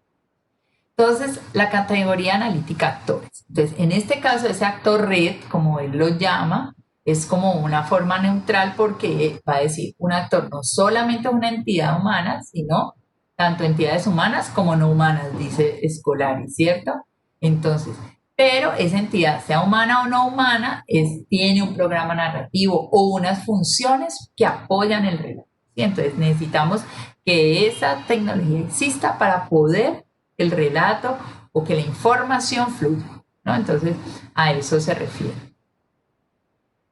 Entonces, la categoría analítica actores. Entonces, en este caso, ese actor red, como él lo llama, es como una forma neutral porque va a decir un actor no solamente una entidad humana, sino tanto entidades humanas como no humanas, dice Scolari, ¿cierto? Entonces, pero esa entidad, sea humana o no humana, tiene un programa narrativo o unas funciones que apoyan el relato. ¿Sí? Entonces, necesitamos que esa tecnología exista para poder el relato o que la información fluya, ¿no? Entonces, a eso se refiere.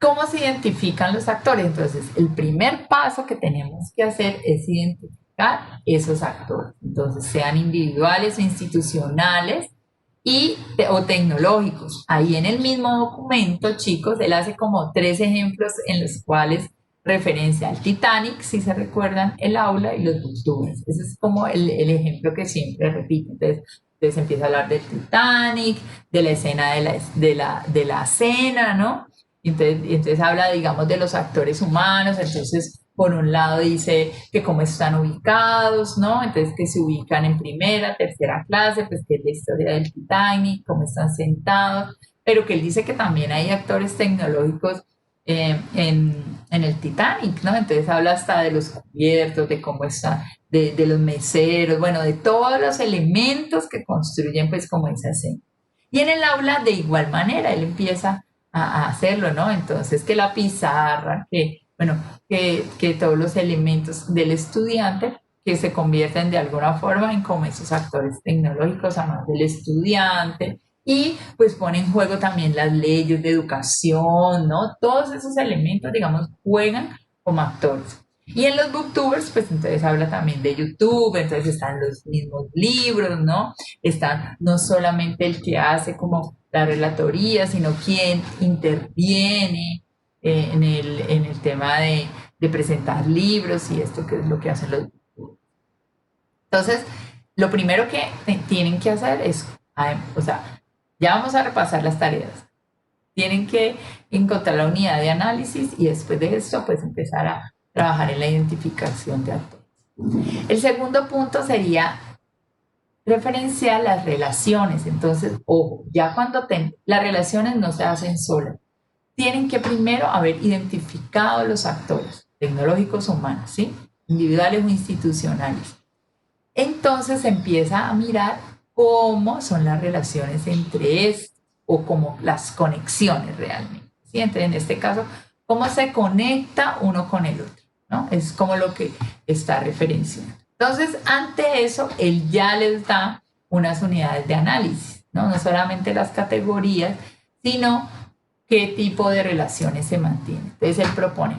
¿Cómo se identifican los actores? Entonces, el primer paso que tenemos que hacer es identificar esos actores. Entonces, sean individuales o institucionales o tecnológicos. Ahí en el mismo documento, chicos, él hace como 3 ejemplos en los cuales referencia al Titanic, si se recuerdan, el aula y los booktubers. Ese es como el ejemplo que siempre repito. Entonces empieza a hablar del Titanic, de la escena de la cena, ¿no? Entonces habla, digamos, de los actores humanos. Entonces, por un lado dice que cómo están ubicados, ¿no? Entonces que se ubican en primera, tercera clase, pues que es la historia del Titanic, cómo están sentados, pero que él dice que también hay actores tecnológicos en el Titanic, ¿no? Entonces habla hasta de los cubiertos, de cómo está, de los meseros, bueno, de todos los elementos que construyen pues como esa escena. Y en el aula de igual manera, él empieza a hacerlo, ¿no? Entonces que la pizarra, que todos los elementos del estudiante que se convierten de alguna forma en como esos actores tecnológicos, además del estudiante, y pues pone en juego también las leyes de educación, ¿no? Todos esos elementos, digamos, juegan como actores. Y en los booktubers, pues entonces habla también de YouTube, entonces están los mismos libros, ¿no? Están no solamente el que hace como la relatoría, sino quien interviene en el tema de presentar libros y esto que es lo que hacen los booktubers. Entonces, lo primero que tienen que hacer es, ya vamos a repasar las tareas. Tienen que encontrar la unidad de análisis y después de esto, pues empezar a trabajar en la identificación de actores. El segundo punto sería referenciar las relaciones. Entonces, ojo, ya cuando las relaciones no se hacen solas. Tienen que primero haber identificado los actores tecnológicos o humanos, ¿sí? Individuales o institucionales. Entonces se empieza a mirar cómo son las relaciones entre estos o como las conexiones realmente. ¿Sí? Entonces, en este caso, cómo se conecta uno con el otro, ¿no? Es como lo que está referenciando. Entonces, ante eso, él ya les da unas unidades de análisis, ¿no? No solamente las categorías, sino qué tipo de relaciones se mantienen. Entonces, él propone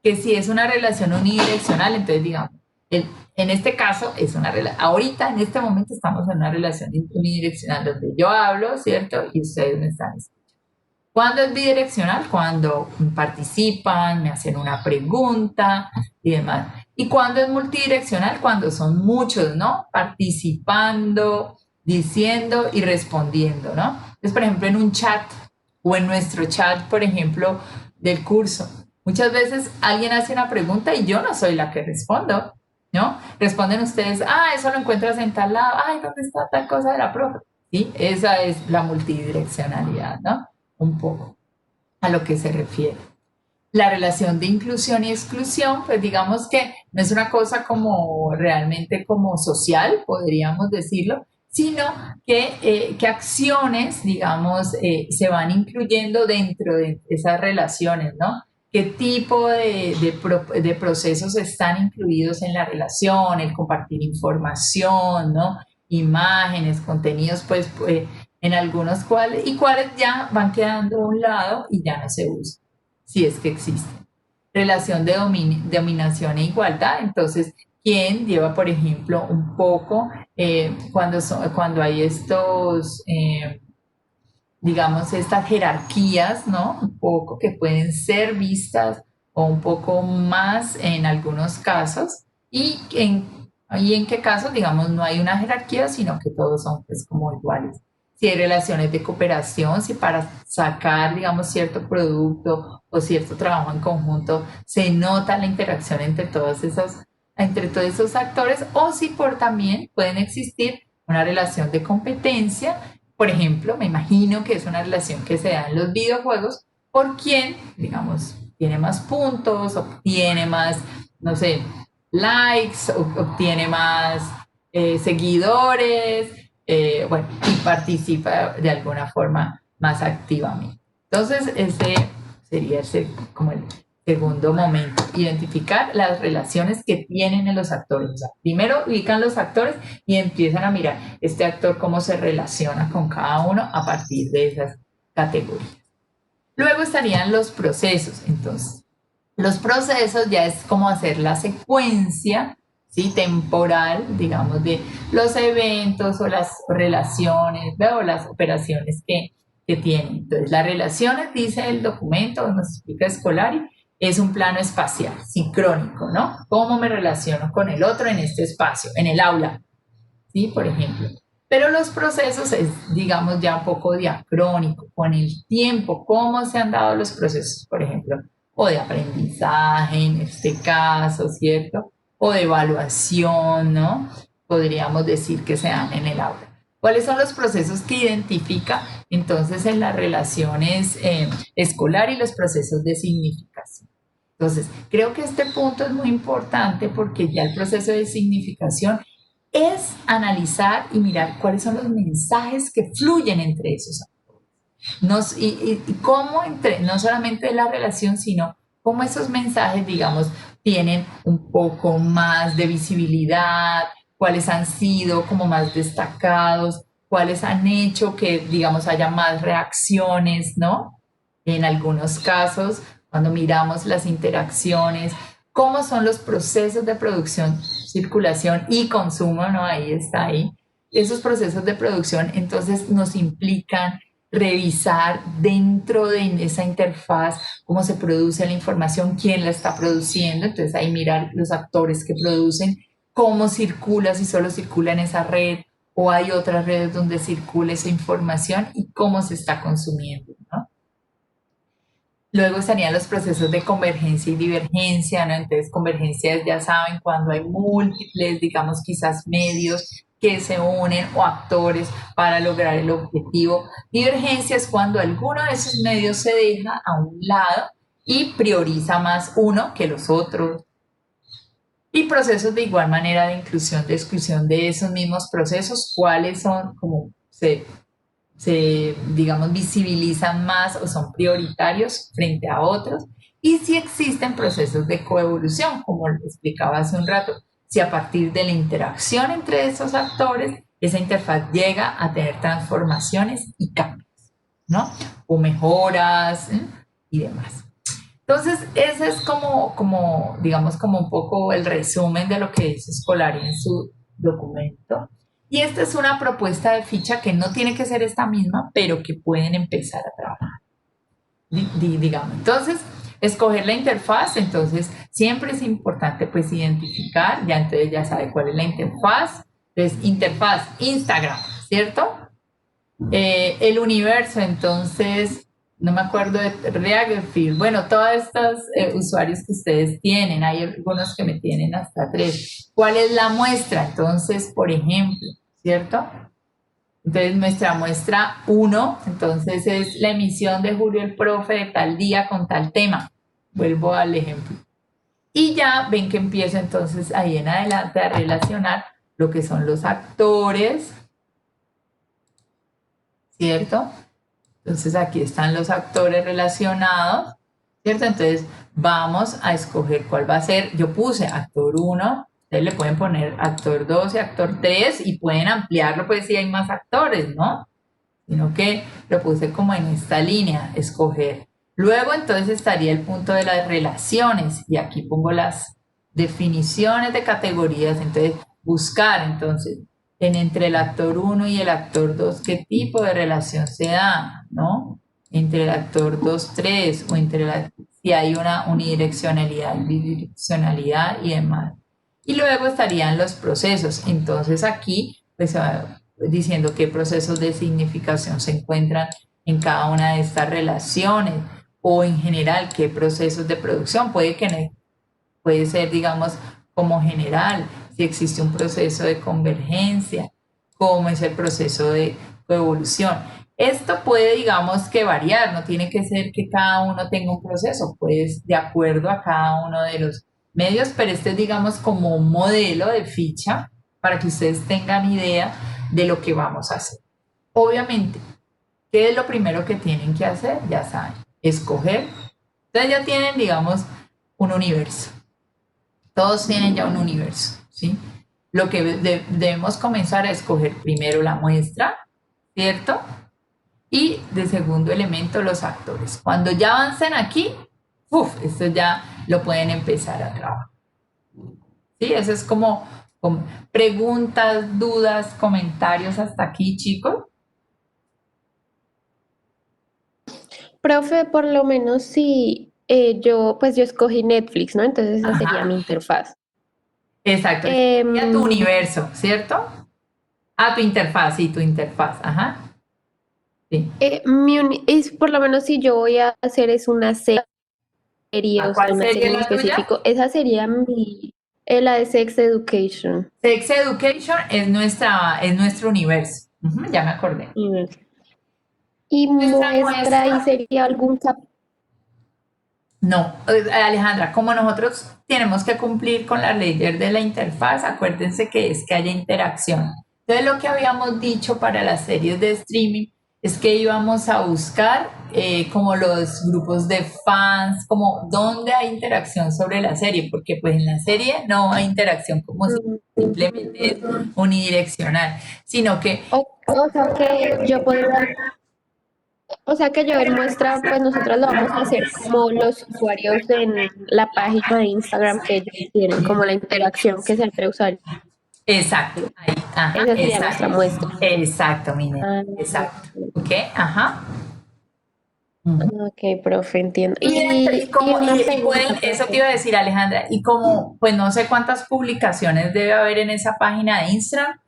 que si es una relación unidireccional, entonces, digamos, en este caso es una relación, ahorita en este momento estamos en una relación unidireccional donde yo hablo, ¿cierto? Y ustedes me están escuchando. ¿Cuándo es bidireccional? Cuando participan, me hacen una pregunta y demás. ¿Y cuándo es multidireccional? Cuando son muchos, ¿no? Participando, diciendo y respondiendo, ¿no? Entonces, por ejemplo, en un chat o en nuestro chat, por ejemplo, del curso, muchas veces alguien hace una pregunta y yo no soy la que respondo, ¿no? Responden ustedes, eso lo encuentras en tal lado, ¿dónde está tal cosa de la profe? ¿Sí? Esa es la multidireccionalidad, ¿no? Un poco a lo que se refiere. La relación de inclusión y exclusión, pues digamos que no es una cosa como realmente como social, podríamos decirlo, sino que acciones, digamos, se van incluyendo dentro de esas relaciones, ¿no? ¿Qué tipo de procesos están incluidos en la relación? El compartir información, ¿no? Imágenes, contenidos, pues en algunos cuales ya van quedando a un lado y ya no se usan, si es que existen. Relación de dominación e igualdad, entonces, ¿quién lleva, por ejemplo, un poco cuando hay estos digamos, estas jerarquías, ¿no? Un poco que pueden ser vistas o un poco más en algunos casos y en qué casos, digamos, no hay una jerarquía, sino que todos son pues como iguales. Si hay relaciones de cooperación, si para sacar, digamos, cierto producto o cierto trabajo en conjunto se nota la interacción entre todos esos actores, o si por también pueden existir una relación de competencia. Por ejemplo, me imagino que es una relación que se da en los videojuegos por quien, digamos, tiene más puntos, obtiene más, no sé, likes, obtiene más seguidores, bueno, y participa de alguna forma más activamente. Entonces, ese sería como el segundo momento, identificar las relaciones que tienen en los actores. O sea, primero ubican los actores y empiezan a mirar este actor cómo se relaciona con cada uno a partir de esas categorías. Luego estarían los procesos. Entonces, los procesos ya es como hacer la secuencia, ¿sí? Temporal, digamos, de los eventos o las relaciones, ¿no? O las operaciones que tienen. Entonces, las relaciones, dice el documento, nos explica Scolari, es un plano espacial, sincrónico, ¿no? ¿Cómo me relaciono con el otro en este espacio, en el aula? ¿Sí? Por ejemplo. Pero los procesos es, digamos, ya un poco diacrónico, con el tiempo, cómo se han dado los procesos, por ejemplo, o de aprendizaje en este caso, ¿cierto? O de evaluación, ¿no? Podríamos decir que se dan en el aula. ¿Cuáles son los procesos que identifica entonces en las relaciones escolar y los procesos de significación? Entonces, creo que este punto es muy importante porque ya el proceso de significación es analizar y mirar cuáles son los mensajes que fluyen entre esos actores. Y cómo no solamente la relación, sino cómo esos mensajes, digamos, tienen un poco más de visibilidad, cuáles han sido como más destacados, cuáles han hecho que, digamos, haya más reacciones, ¿no? En algunos casos, cuando miramos las interacciones, cómo son los procesos de producción, circulación y consumo, ¿no? Ahí está, ahí. Esos procesos de producción entonces nos implican revisar dentro de esa interfaz cómo se produce la información, quién la está produciendo, entonces ahí mirar los actores que producen, cómo circula, si solo circula en esa red o hay otras redes donde circula esa información y cómo se está consumiendo, ¿no? Luego estarían los procesos de convergencia y divergencia, ¿no? Entonces, convergencia ya saben, cuando hay múltiples, digamos, quizás medios que se unen o actores para lograr el objetivo. Divergencia es cuando alguno de esos medios se deja a un lado y prioriza más uno que los otros. Y procesos de igual manera de inclusión, de exclusión de esos mismos procesos, cuáles son, como se, digamos, visibilizan más o son prioritarios frente a otros, y si existen procesos de coevolución, como explicaba hace un rato, si a partir de la interacción entre esos actores, esa interfaz llega a tener transformaciones y cambios, ¿no? O mejoras y demás. Entonces, ese es digamos, como un poco el resumen de lo que dice Scolari en su documento. Y esta es una propuesta de ficha que no tiene que ser esta misma, pero que pueden empezar a trabajar. Digamos, entonces, escoger la interfaz, entonces, siempre es importante pues identificar, ya entonces ya sabe cuál es la interfaz. Entonces, interfaz Instagram, ¿cierto? El universo, entonces, no me acuerdo de Reagerfield. Bueno, todos estos usuarios que ustedes tienen, hay algunos que me tienen hasta 3. ¿Cuál es la muestra? Entonces, por ejemplo, ¿cierto? Entonces, nuestra muestra 1, entonces es la emisión de Julio el Profe de tal día con tal tema. Vuelvo al ejemplo. Y ya ven que empiezo entonces ahí en adelante a relacionar lo que son los actores, ¿cierto? Entonces aquí están los actores relacionados, ¿cierto? Entonces vamos a escoger cuál va a ser. Yo puse actor 1, ustedes le pueden poner actor 2 y actor 3 y pueden ampliarlo pues si hay más actores, ¿no? Sino que lo puse como en esta línea, escoger. Luego entonces estaría el punto de las relaciones y aquí pongo las definiciones de categorías, entonces buscar, entonces entre el actor uno y el actor 2 qué tipo de relación se da, ¿no? Entre el actor 2 3 o si hay una unidireccionalidad, bidireccionalidad y demás. Y luego estarían los procesos. Entonces aquí, pues diciendo qué procesos de significación se encuentran en cada una de estas relaciones o en general qué procesos de producción. Puede ser, digamos, como general, si existe un proceso de convergencia, cómo es el proceso de coevolución. Esto puede, digamos, que variar, no tiene que ser que cada uno tenga un proceso, pues de acuerdo a cada uno de los medios, pero este es, digamos, como un modelo de ficha para que ustedes tengan idea de lo que vamos a hacer. Obviamente, ¿qué es lo primero que tienen que hacer? Ya saben, escoger. Entonces ya tienen, digamos, un universo. Todos tienen ya un universo, ¿sí? Lo que debemos comenzar a escoger primero la muestra, ¿cierto? Y de segundo elemento los actores. Cuando ya avancen aquí, esto ya lo pueden empezar a trabajar. ¿Sí? Eso es como preguntas, dudas, comentarios hasta aquí, chicos. Profe, por lo menos si pues yo escogí Netflix, ¿no? Entonces esa sería Ajá. mi interfaz. Exacto. Sería tu universo, ¿cierto? Ah, tu interfaz, sí, tu interfaz. Ajá. Sí. Por lo menos si yo voy a hacer es una serie, o sea, ¿Cuál una sería serie en la tuya? específico, esa sería la de Sex Education. Sex Education es nuestro universo. Ujú, ya me acordé. Y Nuestra muestra muestra. y sería algún No, Alejandra, como nosotros tenemos que cumplir con las leyes de la interfaz, acuérdense que es que haya interacción. Entonces, lo que habíamos dicho para las series de streaming es que íbamos a buscar como los grupos de fans, como dónde hay interacción sobre la serie, porque pues en la serie no hay interacción como si simplemente es unidireccional, sino que o sea que yo podría, o sea que yo en muestra, pues nosotros lo vamos a hacer como los usuarios en la página de Instagram que ellos tienen, como la interacción que sea entre usuarios. exacto, ahí, ajá, Esa sería nuestra exacto, muestra. exacto, mi nena, Ah, exacto, ¿ok? Ajá. ok, profe, entiendo. Y Y una pueden, pregunta, eso te profe. iba a decir Alejandra, y como pues no sé cuántas publicaciones debe haber en esa página de Instagram,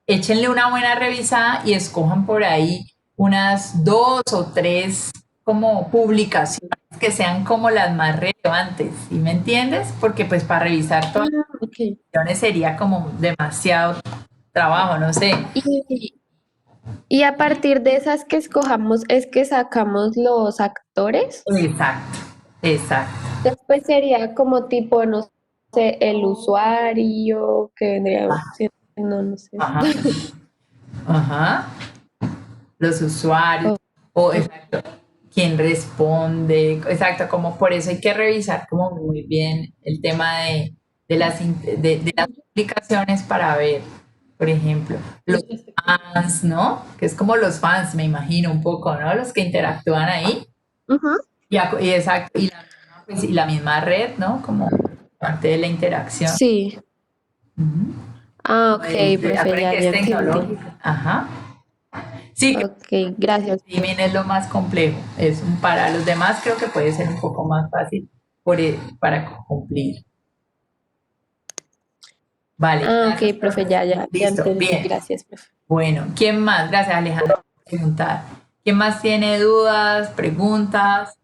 échenle una buena revisada y escojan por ahí unas 2 o 3 como publicaciones que sean como las más relevantes, ¿sí me entiendes? Porque pues para revisar todas las Ok. publicaciones sería como demasiado trabajo, no sé. Y, y a partir de esas que escojamos es que sacamos los actores. Exacto, exacto. Después sería como tipo, no sé, el usuario que vendría siendo, no sé. Ajá, ajá. Los usuarios, o exacto, quién responde, exacto, como por eso hay que revisar como muy bien el tema de las aplicaciones para ver, por ejemplo, los fans, ¿no? Que es como los fans, me imagino un poco, ¿no? Los que interactúan ahí, Ujú. y exacto, y la misma red, ¿no? Como parte de la interacción. Sí. Ujú. Ah, ok, profe, Acuérdense que ya es entendí. tecnológico. Ajá. Sí, Ok, gracias. streaming es lo más complejo. Para los demás creo que puede ser un poco más fácil para cumplir. Vale, Ah, gracias, ok, profe, ya, profesor. ya, ya Listo, entendí. bien. Gracias, profe. Bueno, ¿quién más? Gracias, Alejandra, por preguntar. ¿Quién más tiene dudas, preguntas?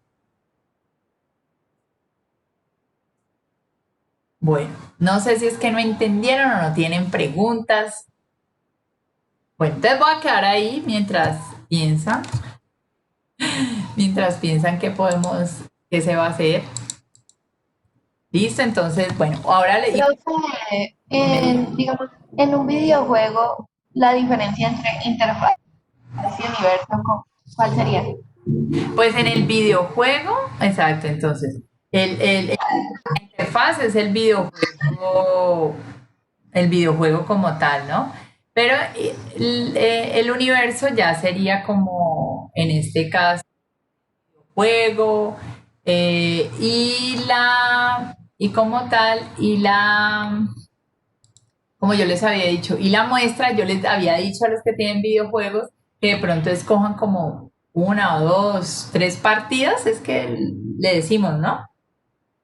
Bueno, no sé si es que no entendieron o no tienen preguntas. Bueno, entonces voy a quedar ahí mientras piensan qué se va a hacer. Listo, entonces, bueno, ahora le... Profe, digamos, en un videojuego, la diferencia entre interfaz y universo, ¿cuál sería? Pues en el videojuego, exacto, entonces, la interfaz es el videojuego como tal, ¿no? Pero el universo ya sería como, en este caso, juego, y como tal, como yo les había dicho. Y la muestra, yo les había dicho a los que tienen videojuegos que de pronto escojan como una o dos, tres partidas, es que le decimos, ¿no?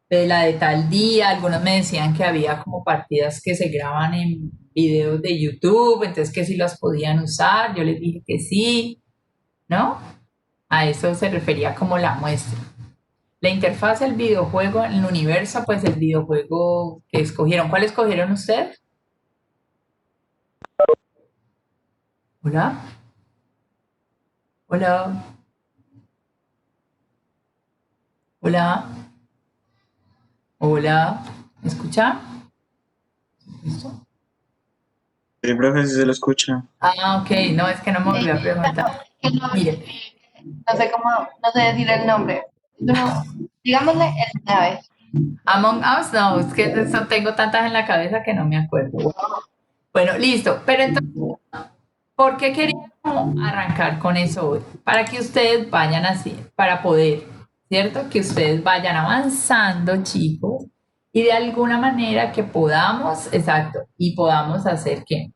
De la de tal día, algunos me decían que había como partidas que se graban en videos de YouTube, entonces que si las podían usar, yo les dije que sí, ¿no? A eso se refería como la muestra. La interfaz del videojuego, el universo, pues el videojuego que escogieron. ¿Cuál escogieron ustedes? Hola, hola, hola, hola. ¿Me escucha? ¿Listo? Sí, profe, si se lo escucha. Ah, ok, no, es que no me volvió a preguntar. Que no, Mire, no sé cómo, no sé decir el nombre. No, digámosle el ave. Among Us, no, es que eso tengo tantas en la cabeza que no me acuerdo. Bueno, listo, pero entonces, ¿por qué quería como arrancar con eso hoy? Para que ustedes vayan así, para poder, ¿cierto? Que ustedes vayan avanzando, chicos, y de alguna manera que podamos, exacto, y podamos hacer que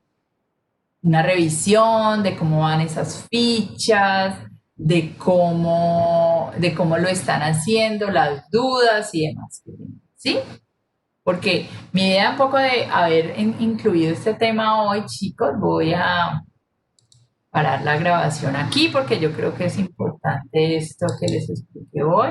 una revisión de cómo van esas fichas, de cómo lo están haciendo, las dudas y demás, ¿sí? Porque mi idea un poco de haber incluido este tema hoy, chicos, voy a parar la grabación aquí porque yo creo que es importante esto que les expliqué hoy.